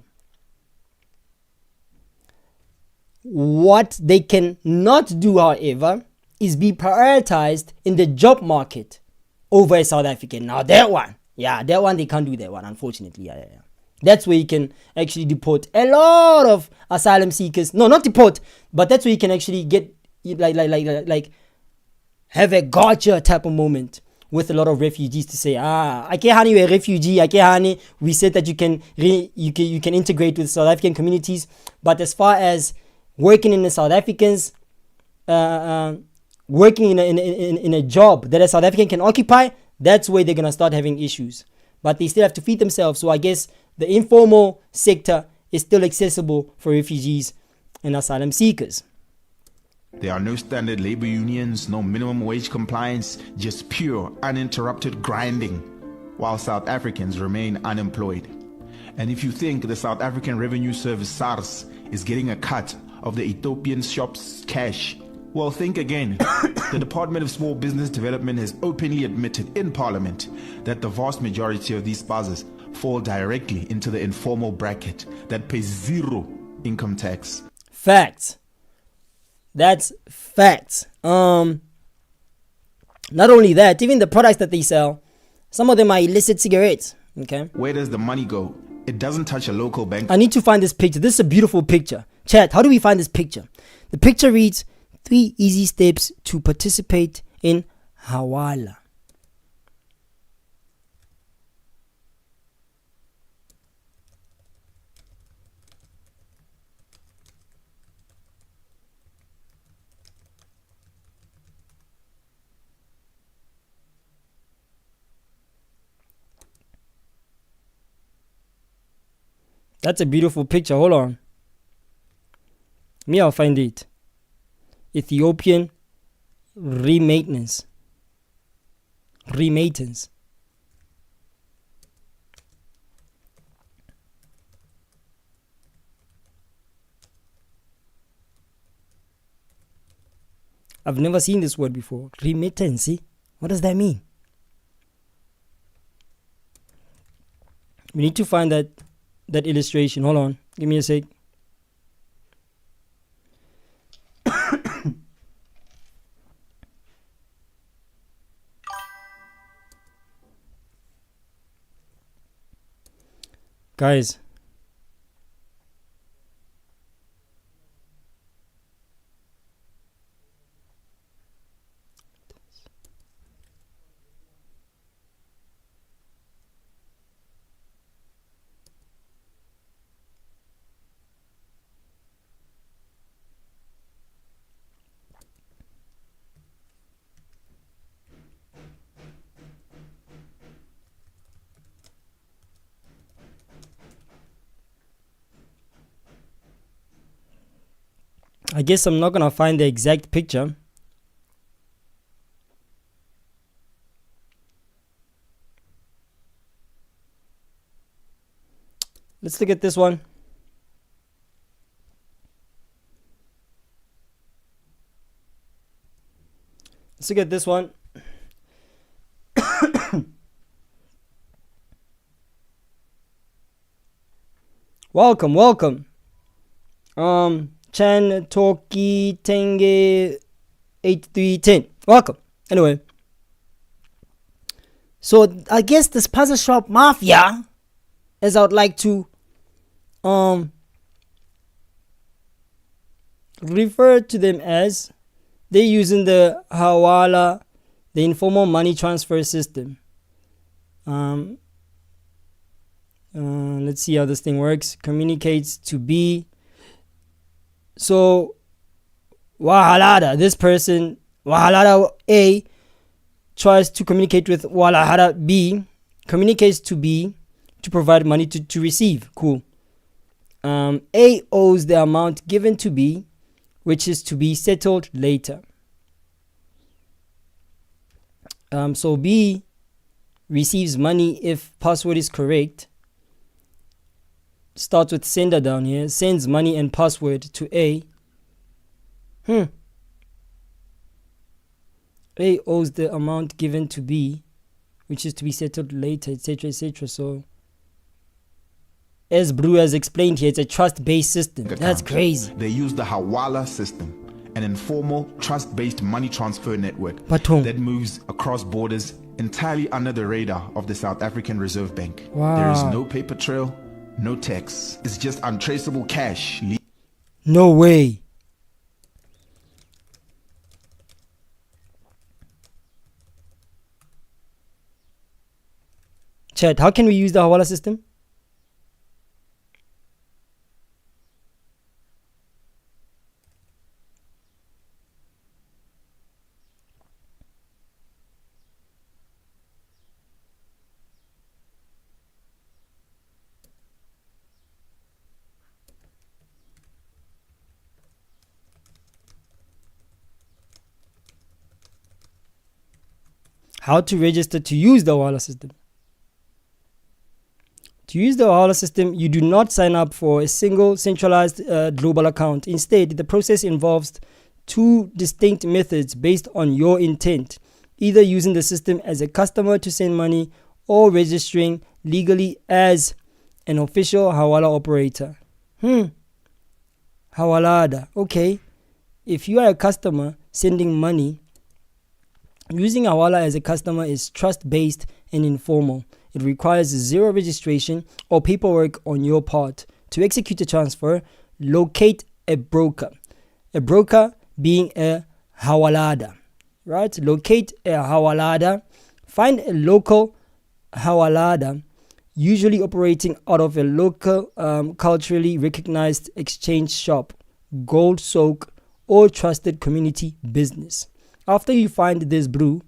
What they can not do, however, is be prioritized in the job market over a South African. Now that one they can't do that one, unfortunately. Yeah. That's where you can actually deport a lot of asylum seekers. No, not deport, but that's where you can actually get like have a gotcha type of moment with a lot of refugees to say, I can't honey, you're a refugee. I can't honey. We said that you can integrate with South African communities, but as far as working in the South Africans, working in a job that a South African can occupy, that's where they're gonna start having issues. But they still have to feed themselves. So I guess the informal sector is still accessible for refugees and asylum seekers. There are no standard labor unions, no minimum wage compliance, just pure, uninterrupted grinding, while South Africans remain unemployed. And if you think the South African Revenue Service SARS is getting a cut of the Ethiopian shop's cash, well, think again. The Department of Small Business Development has openly admitted in Parliament that the vast majority of these spazas fall directly into the informal bracket that pays zero income tax. Facts. That's facts. Not only that, even the products that they sell, some of them are illicit cigarettes. Okay. Where does the money go? It doesn't touch a local bank. I need to find this picture. This is a beautiful picture. Chat, how do we find this picture? The picture reads 3 easy steps to participate in Hawala. That's a beautiful picture. Hold on. I'll find it. Ethiopian remittance. I've never seen this word before. Remittance. What does that mean? We need to find that illustration. Hold on. Give me a sec. Guys. I guess I'm not gonna find the exact picture. Let's look at this one. Let's look at this one. Welcome. Chan Toki Tenge 8310. Welcome. Anyway. So I guess this Spaza shop mafia, as I would like to refer to them as, they're using the Hawala, the informal money transfer system. Let's see how this thing works. Communicates to B. So Wahalada, this person, Wahalada A, tries to communicate with Wahalada B, communicates to B to provide money to receive. Cool. A owes the amount given to B, which is to be settled later. So B receives money if password is correct. Starts with sender down here. Sends money and password to A. A owes the amount given to B, which is to be settled later, etc., etc. So, as Brew has explained here, it's a trust-based system. That's crazy. They use the Hawala system, an informal, trust-based money transfer network that moves across borders entirely under the radar of the South African Reserve Bank. Wow. There is no paper trail, no tax. It's just untraceable cash. No way. Chat, how can we use the Hawala system? How to register to use the Hawala system. To use the Hawala system, you do not sign up for a single centralized global account. Instead, the process involves two distinct methods based on your intent, either using the system as a customer to send money or registering legally as an official Hawala operator. Hawalada. Okay. If you are a customer sending money, using Hawala as a customer is trust-based and informal. It requires zero registration or paperwork on your part. To execute a transfer, locate a broker. A broker being a Hawalada, right? Locate a Hawalada. Find a local Hawalada, usually operating out of a local culturally recognized exchange shop, gold soak, or trusted community business. After you find this brew,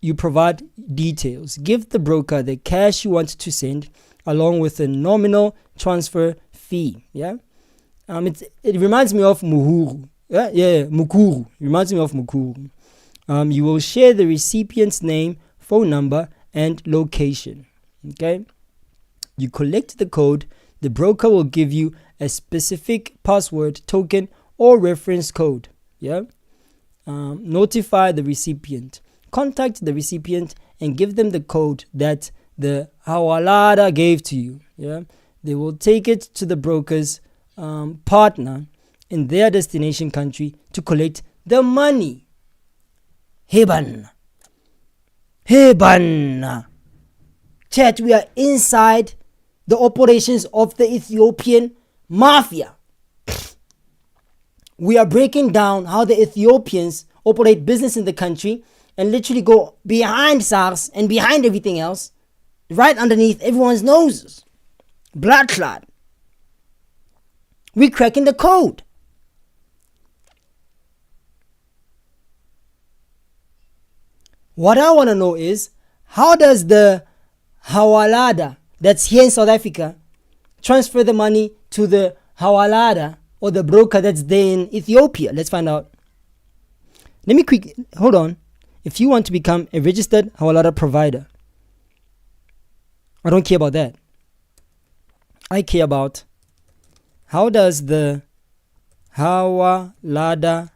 you provide details. Give the broker the cash you want to send, along with a nominal transfer fee. Yeah, it reminds me of Muhuru. Mukuru. Reminds me of Mukuru. You will share the recipient's name, phone number, and location. Okay. You collect the code. The broker will give you a specific password, token, or reference code. Yeah. Notify the recipient. Contact the recipient and give them the code that the Hawala gave to you. Yeah, they will take it to the broker's partner in their destination country to collect the money. Heban. Chat, we are inside the operations of the Ethiopian mafia. We are breaking down how the Ethiopians operate business in the country and literally go behind SARS and behind everything else, right underneath everyone's noses. Blood clot. We're cracking the code. What I want to know is, how does the Hawalada that's here in South Africa transfer the money to the Hawalada or the broker that's there in Ethiopia? Let's find out. Hold on. If you want to become a registered Hawalada provider, I don't care about that. I care about how does the Hawalada,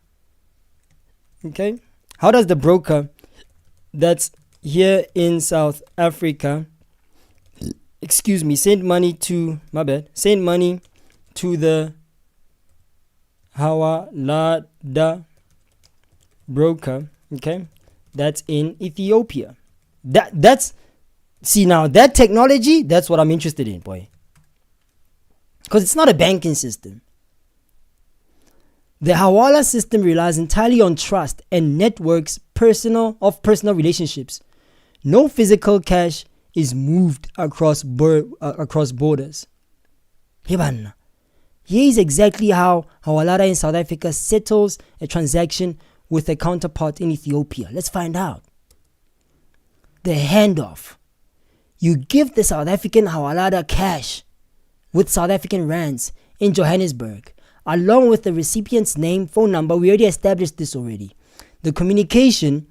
how does the broker that's here in South Africa, send money to the Hawalada broker, that's in Ethiopia. See, now that technology, that's what I'm interested in, boy. Because it's not a banking system. The Hawala system relies entirely on trust and networks of personal relationships. No physical cash is moved across borders. Here is exactly how Hawala in South Africa settles a transaction with a counterpart in Ethiopia. Let's find out. The handoff. You give the South African Hawala cash with South African rands in Johannesburg, along with the recipient's name, phone number. We already established this already. The communication,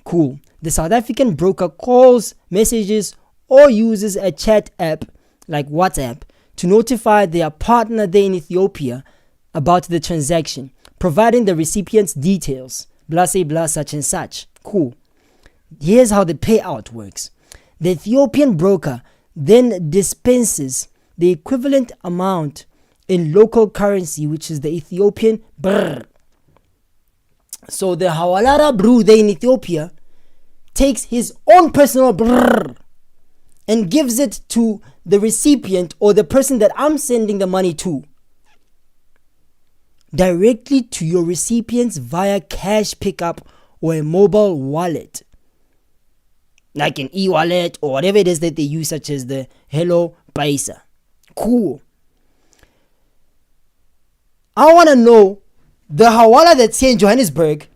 cool. The South African broker calls, messages, or uses a chat app like WhatsApp to notify their partner there in Ethiopia about the transaction, providing the recipient's details, blah, say, blah, such and such. Cool. Here's how the payout works. The Ethiopian broker then dispenses the equivalent amount in local currency, which is the Ethiopian brr. So the Hawala bro there in Ethiopia takes his own personal brr and gives it to the recipient or the person that I'm sending the money to, directly to your recipients via cash pickup or a mobile wallet, like an e-wallet or whatever it is that they use, such as the Hello Paisa. Cool. I want to know the Hawala that's here in Johannesburg.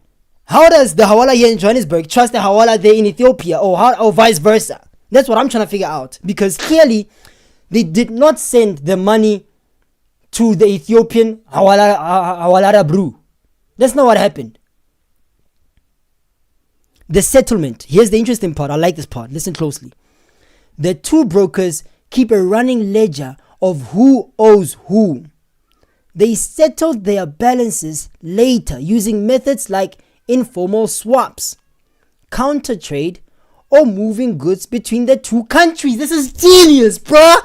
How does the Hawala here in Johannesburg trust the Hawala there in Ethiopia, or vice versa? That's what I'm trying to figure out, because clearly they did not send the money to the Ethiopian Hawala brew. That's not what happened. The settlement. Here's the interesting part. I like this part. Listen closely. The two brokers keep a running ledger of who owes who. They settled their balances later using methods like informal swaps, counter trade, or moving goods between the two countries. This is genius, bruh.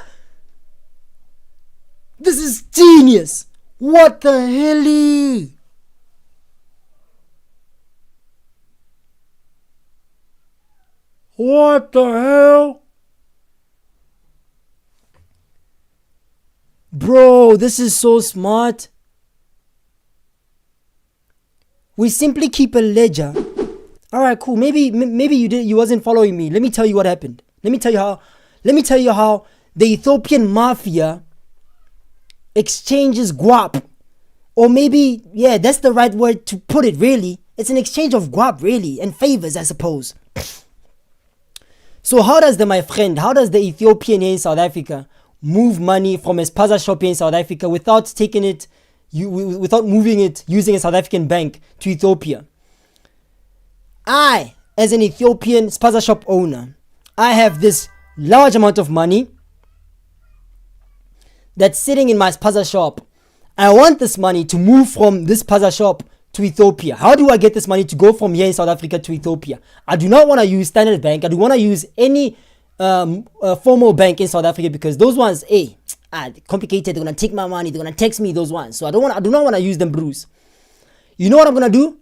This is genius. What the hell? What the hell? Bro, this is so smart. We simply keep a ledger. Alright, cool. Maybe you wasn't following me. Let me tell you what happened. Let me tell you how the Ethiopian mafia exchanges guap. Or maybe, yeah, that's the right word to put it, really. It's an exchange of guap, really, and favors, I suppose. So how does the Ethiopian here in South Africa move money from a Spaza shop here in South Africa without moving it using a South African bank to Ethiopia? I, as an Ethiopian Spaza shop owner, I have this large amount of money that's sitting in my Spaza shop. I want this money to move from this Spaza shop to Ethiopia. How do I get this money to go from here in South Africa to Ethiopia? I do not want to use Standard Bank. I do want to use any formal bank in South Africa, because those ones, complicated. They're gonna take my money. They're gonna text me those ones. So I do not want to use them, Bruce. You know what I'm gonna do?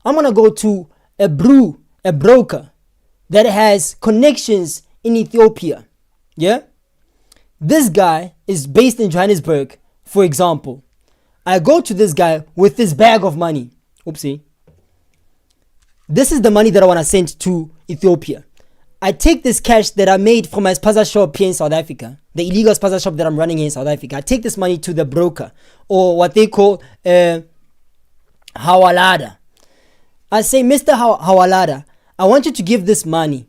I'm gonna go to a broker that has connections in Ethiopia. Yeah, this guy is based in Johannesburg, for example. I go to this guy with this bag of money. Oopsie. This is the money that I want to send to Ethiopia. I take this cash that I made from my Spaza shop here in South Africa, the illegal Spaza shop that I'm running here in South Africa. I take this money to the broker, or what they call Hawala. I say, Mr. Hawala, I want you to give this money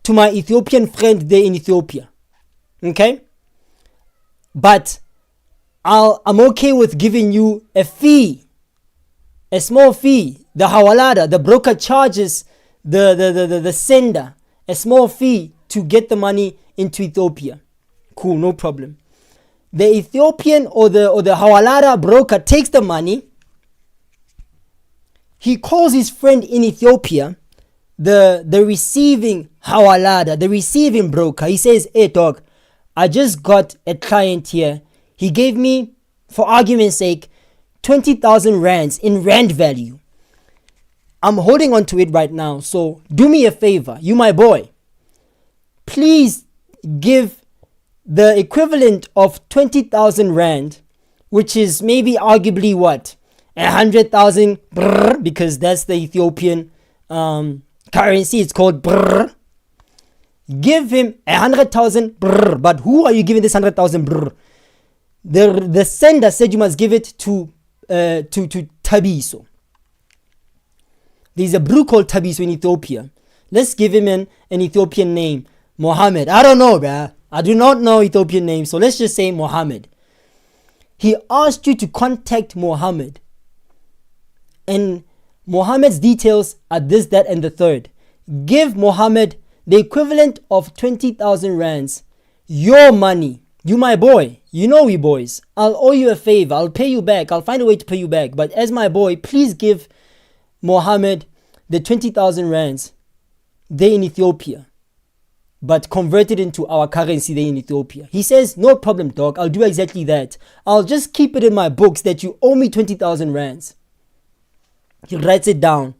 to my Ethiopian friend there in Ethiopia. Okay? But I'm okay with giving you a fee, a small fee. The Hawala, the broker, charges the sender a small fee to get the money into Ethiopia. Cool, no problem. The Ethiopian or the Hawala broker takes the money. He calls his friend in Ethiopia, the receiving Hawala, the receiving broker. He says, hey dog, I just got a client here. He gave me, for argument's sake, 20,000 rands in rand value. I'm holding on to it right now. So do me a favor, you my boy. Please give the equivalent of 20,000 rand, which is maybe arguably what? 100,000 brr, because that's the Ethiopian currency. It's called brr. Give him 100,000 brr. But who are you giving this 100,000 brr? The sender said you must give it to Tabiso. There's a brew called Tabiso in Ethiopia. Let's give him an Ethiopian name. Mohammed. I don't know, bruh. I do not know Ethiopian names. So let's just say Mohammed. He asked you to contact Mohammed. And Mohammed's details are this, that, and the third. Give Mohammed the equivalent of 20,000 rands. Your money. You my boy. You know we boys. I'll owe you a favor. I'll pay you back. I'll find a way to pay you back. But as my boy, please give Mohammed the 20,000 rands there in Ethiopia, but convert it into our currency there in Ethiopia. He says, no problem, dog. I'll do exactly that. I'll just keep it in my books that you owe me 20,000 rands. He writes it down.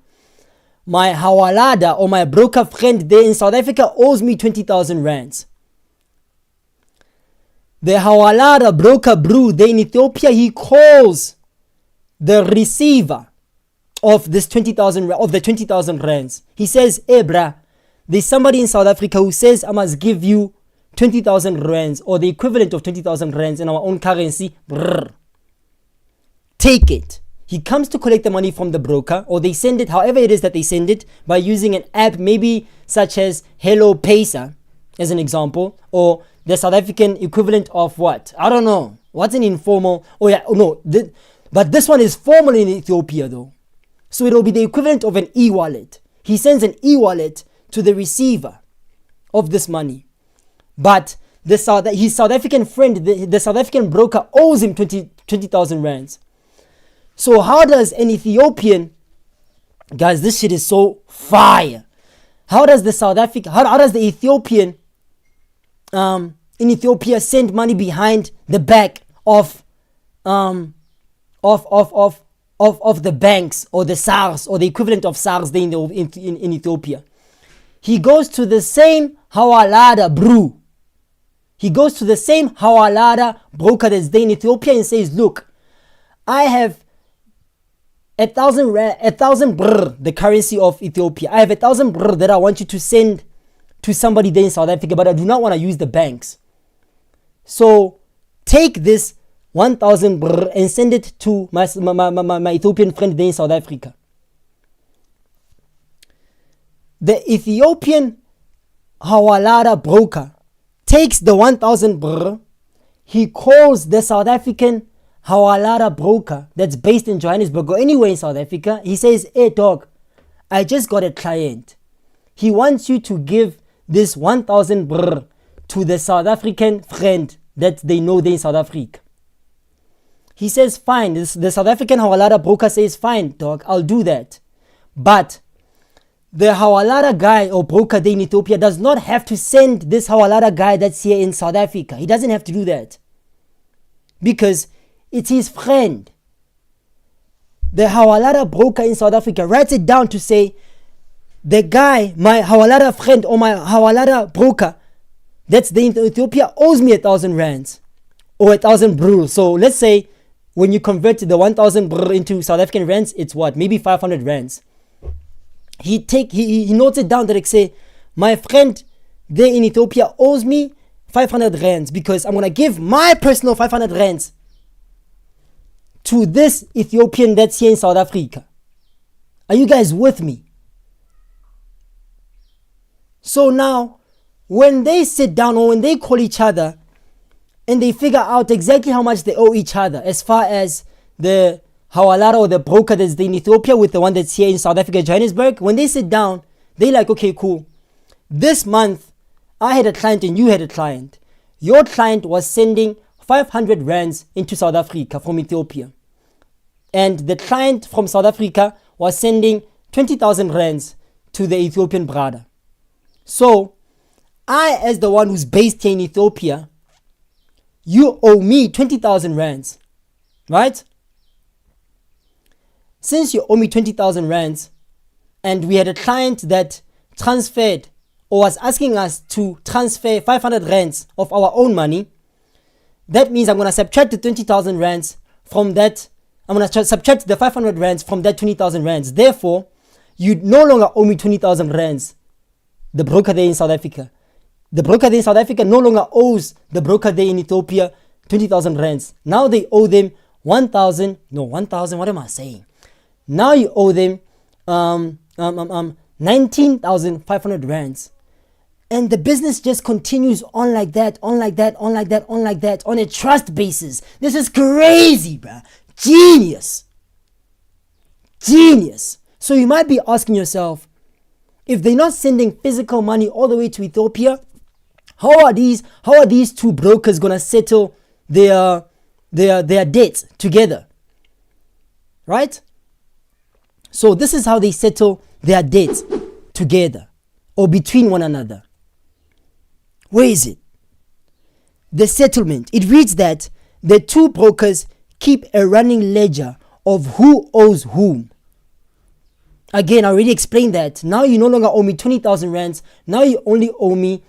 My Hawalada or my broker friend there in South Africa owes me 20,000 rands. The Hawalada broker brew there in Ethiopia, he calls the receiver of this 20,000 of the 20,000 rands. He says, hey bruh, there's somebody in South Africa who says I must give you 20,000 rands or the equivalent of 20,000 rands in our own currency. Brrr. Take it. He comes to collect the money from the broker, or they send it, however it is that they send it, by using an app maybe such as Hello Pesa as an example, or the South African equivalent of what? I don't know. What's an informal? Oh yeah, no. But this one is formal in Ethiopia though. So it will be the equivalent of an e-wallet. He sends an e-wallet to the receiver of this money. But his South African friend, the South African broker owes him 20,000 rands. So how does an Ethiopian, guys, this shit is so fire. How does the Ethiopian in Ethiopia send money behind the back of the banks or the SARS or the equivalent of SARS there in Ethiopia? He goes to the same Hawalada brew. He goes to the same Hawalada broker that's there in Ethiopia and says, look, I have 1,000 brr, the currency of Ethiopia. I have 1,000 brr that I want you to send to somebody there in South Africa, but I do not want to use the banks. So take this 1,000 brr and send it to my Ethiopian friend there in South Africa. The Ethiopian Hawalada broker takes the 1,000 brr. He calls the South African Hawalada broker that's based in Johannesburg or anywhere in South Africa. He says, hey dog, I just got a client. He wants you to give this 1,000 brr to the South African friend that they know there in South Africa. He says, fine. The South African Hawalada broker says, fine dog, I'll do that. But the Hawala guy or broker there in Ethiopia does not have to send this Hawala guy that's here in South Africa. He doesn't have to do that. Because it's his friend. The Hawala broker in South Africa writes it down to say, the guy, my Hawala friend or my Hawala broker that's there in Ethiopia owes me 1,000 rands or 1,000 brul. So let's say when you convert the 1,000 brul into South African rands, it's what? Maybe 500 rands. He notes it down that it say, my friend there in Ethiopia owes me 500 rands because I'm going to give my personal 500 rands to this Ethiopian that's here in South Africa. Are you guys with me? So now, when they sit down or when they call each other and they figure out exactly how much they owe each other, as far as the Hawala or the broker that's in Ethiopia with the one that's here in South Africa, Johannesburg, when they sit down, they like, okay, cool. This month, I had a client and you had a client. Your client was sending 500 rands into South Africa from Ethiopia. And the client from South Africa was sending 20,000 rands to the Ethiopian brother. So, I, as the one who's based here in Ethiopia, you owe me 20,000 rands, right? Since you owe me 20,000 rands, and we had a client that transferred or was asking us to transfer 500 rands of our own money, that means I'm going to subtract the 20,000 rands from that. I'm going to subtract the 500 rands from that 20,000 rands. Therefore, you no longer owe me 20,000 rands, the broker there in South Africa. The broker there in South Africa no longer owes the broker there in Ethiopia 20,000 rands. Now they owe them 1,000, what am I saying? Now you owe them 19,500 rands. And the business just continues on like that, on a trust basis. This is crazy, bruh. Genius. So you might be asking yourself, if they're not sending physical money all the way to Ethiopia, how are these two brokers gonna settle their debts together? Right? So this is how they settle their debts together or between one another. Where is it? The settlement. It reads that the two brokers keep a running ledger of who owes whom. Again, I already explained that. Now you no longer owe me 20,000 rands. Now you only owe me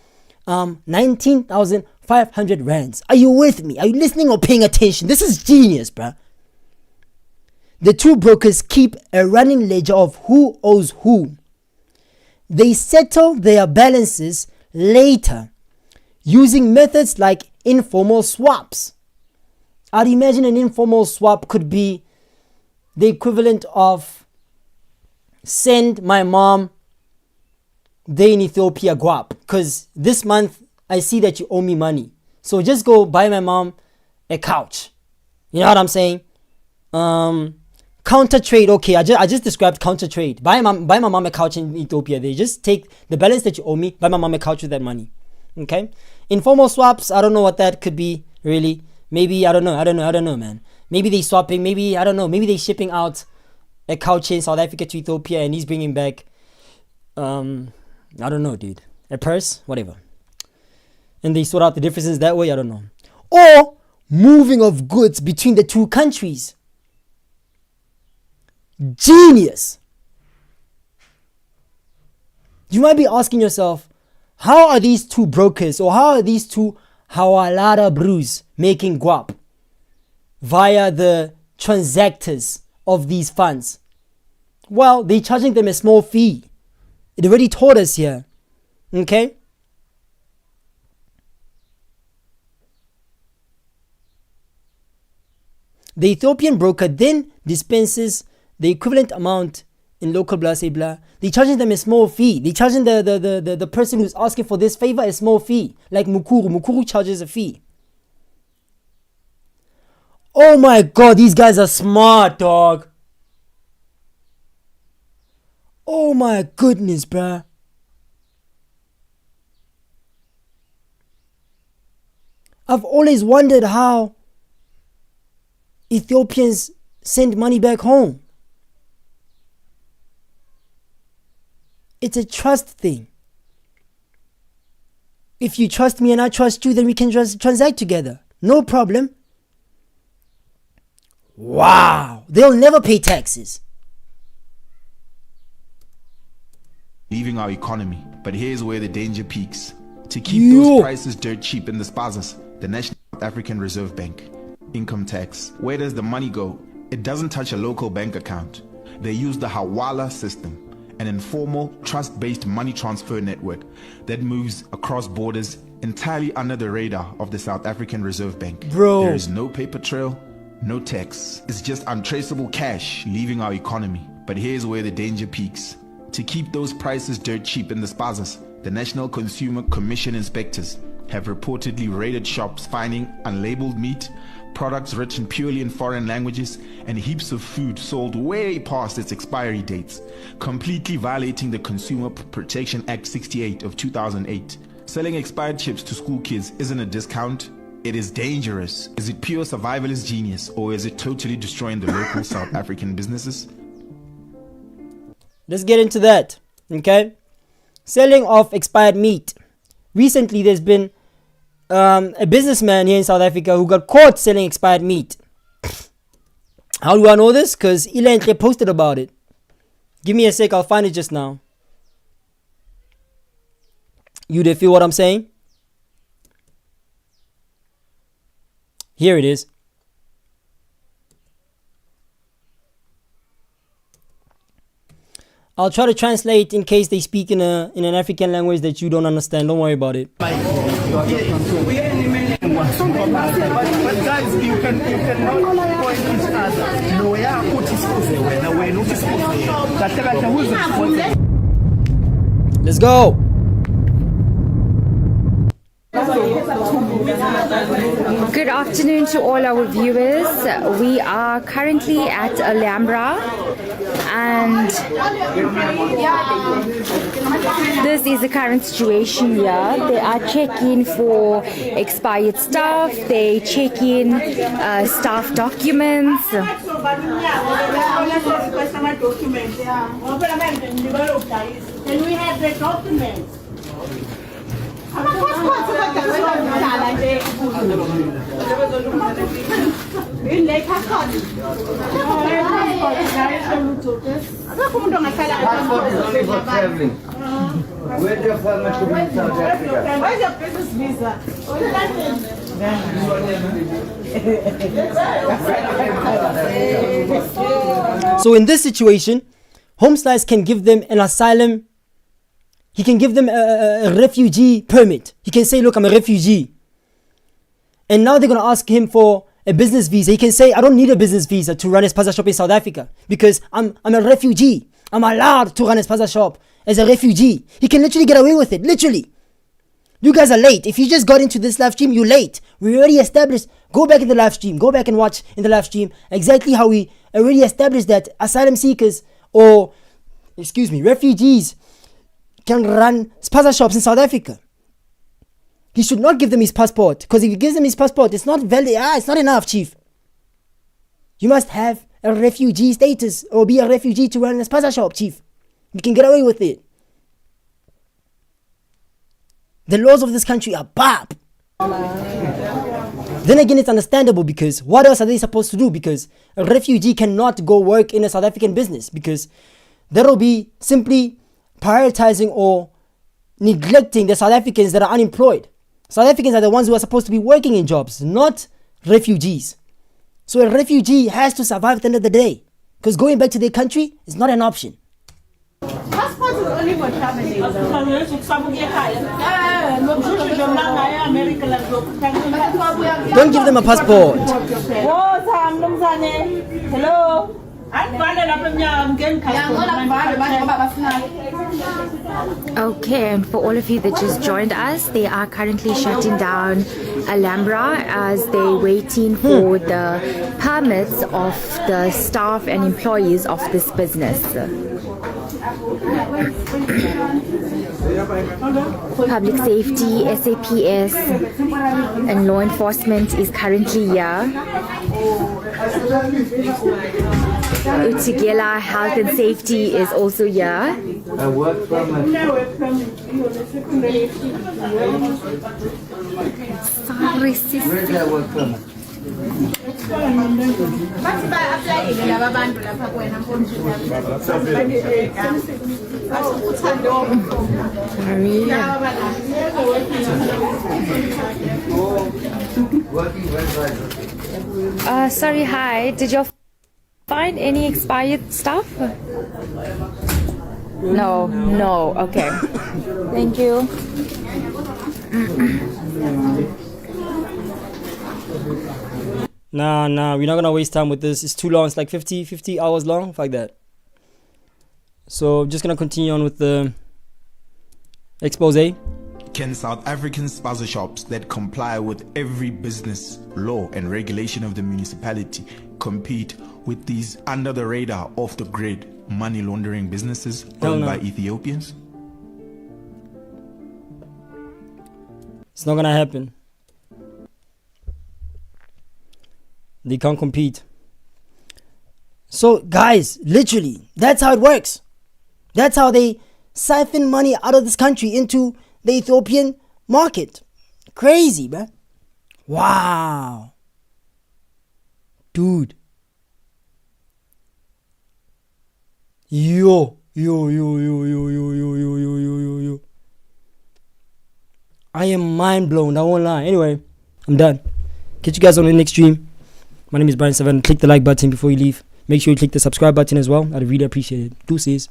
19,500 rands. Are you with me? Are you listening or paying attention? This is genius, bruh. The two brokers keep a running ledger of who owes whom. They settle their balances later using methods like informal swaps. I'd imagine an informal swap could be the equivalent of send my mom there in Ethiopia guap, because this month I see that you owe me money. So just go buy my mom a couch. You know what I'm saying? Counter trade, okay, I just described counter trade. Buy my mom a couch in Ethiopia. They just take the balance that you owe me, buy my mom a couch with that money. Okay? Informal swaps, I don't know what that could be, really. Maybe, I don't know, man. Maybe they swapping, maybe they shipping out a couch in South Africa to Ethiopia and he's bringing back, I don't know, dude. A purse? Whatever. And they sort out the differences that way, I don't know. Or moving of goods between the two countries. Genius. You might be asking yourself, how are these two brokers or how are these two Hawala brews making guap via the transactors of these funds? Well, they're charging them a small fee. It already told us here. Okay? The Ethiopian broker then dispenses the equivalent amount in local blah, say blah. They're charging them a small fee. They're charging the person who's asking for this favor a small fee. Like Mukuru. Mukuru charges a fee. Oh my God, these guys are smart, dog. Oh my goodness, bruh. I've always wondered how Ethiopians send money back home. It's a trust thing. If you trust me and I trust you, then we can just transact together. No problem. Wow. They'll never pay taxes. Leaving our economy. But here's where the danger peaks. To keep those prices dirt cheap in the Spazas, the National South African Reserve Bank. Income tax. Where does the money go? It doesn't touch a local bank account. They use the Hawala system, an informal, trust-based money transfer network that moves across borders entirely under the radar of the South African Reserve Bank. Bro. There is no paper trail, no tax. It's just untraceable cash leaving our economy. But here's where the danger peaks. To keep those prices dirt cheap in the Spazas, the National Consumer Commission inspectors have reportedly raided shops finding unlabeled meat, products written purely in foreign languages, and heaps of food sold way past its expiry dates, completely violating the Consumer Protection Act 68 of 2008. Selling expired chips to school kids isn't a discount. It is dangerous. Is it pure survivalist genius, or is it totally destroying the local South African businesses? Let's get into that, okay? Selling of expired meat. Recently, there's been a businessman here in South Africa who got caught selling expired meat. How do I know this? Because Elentle posted about it. Give me a sec, I'll find it just now. You do feel what I'm saying? Here it is. I'll try to translate in case they speak in an African language that you don't understand. Don't worry about it. But guys, you cannot point each other. Let's go. Good afternoon to all our viewers. We are currently at Alhambra, and this is the current situation here. They are checking for expired stuff. They check in staff documents. Can we have the documents? Where's your business visa? So in this situation, Home Slice can give them an asylum. He can give them a refugee permit. He can say, look, I'm a refugee. And now they're going to ask him for a business visa. He can say, I don't need a business visa to run a Spaza shop in South Africa because I'm a refugee. I'm allowed to run a Spaza shop as a refugee. He can literally get away with it. Literally. You guys are late. If you just got into this live stream, you're late. We already established. Go back in the live stream. Go back and watch in the live stream exactly how we already established that asylum seekers or, refugees can run Spaza shops in South Africa. He should not give them his passport, because if he gives them his passport, it's not valid. It's not enough, chief. You must have a refugee status or be a refugee to run a Spaza shop, chief. You can get away with it. The laws of this country are bad. Then again, it's understandable, because what else are they supposed to do? Because a refugee cannot go work in a South African business, because that'll be simply prioritizing or neglecting the South Africans that are unemployed. South Africans are the ones who are supposed to be working in jobs, not refugees. So a refugee has to survive at the end of the day, because going back to their country is not an option. Passport is only for traveling. Don't give them a passport. Hello. Okay, and for all of you that just joined us, they are currently shutting down Alhambra as they're waiting for the permits of the staff and employees of this business. Public safety, SAPS, and law enforcement is currently here. Utigela Health and Safety is also here. Sorry, sister. Sorry, hi. Did you find any expired stuff? No. Okay. Thank you. Nah, we're not gonna waste time with this. It's too long. It's like 50 hours long, like that. So I'm just gonna continue on with the expose. Can South African Spaza shops that comply with every business law and regulation of the municipality compete with these under the radar, off the grid money laundering businesses owned by Ethiopians? It's not gonna happen. They can't compete. So guys, literally, that's how it works. That's how they siphon money out of this country into the Ethiopian market. Crazy, man. Wow. Dude. Yo. I am mind blown. I won't lie. Anyway, I'm done. Catch you guys on the next stream. My name is Brian Seven. Click the like button before you leave. Make sure you click the subscribe button as well. I'd really appreciate it. Deuces.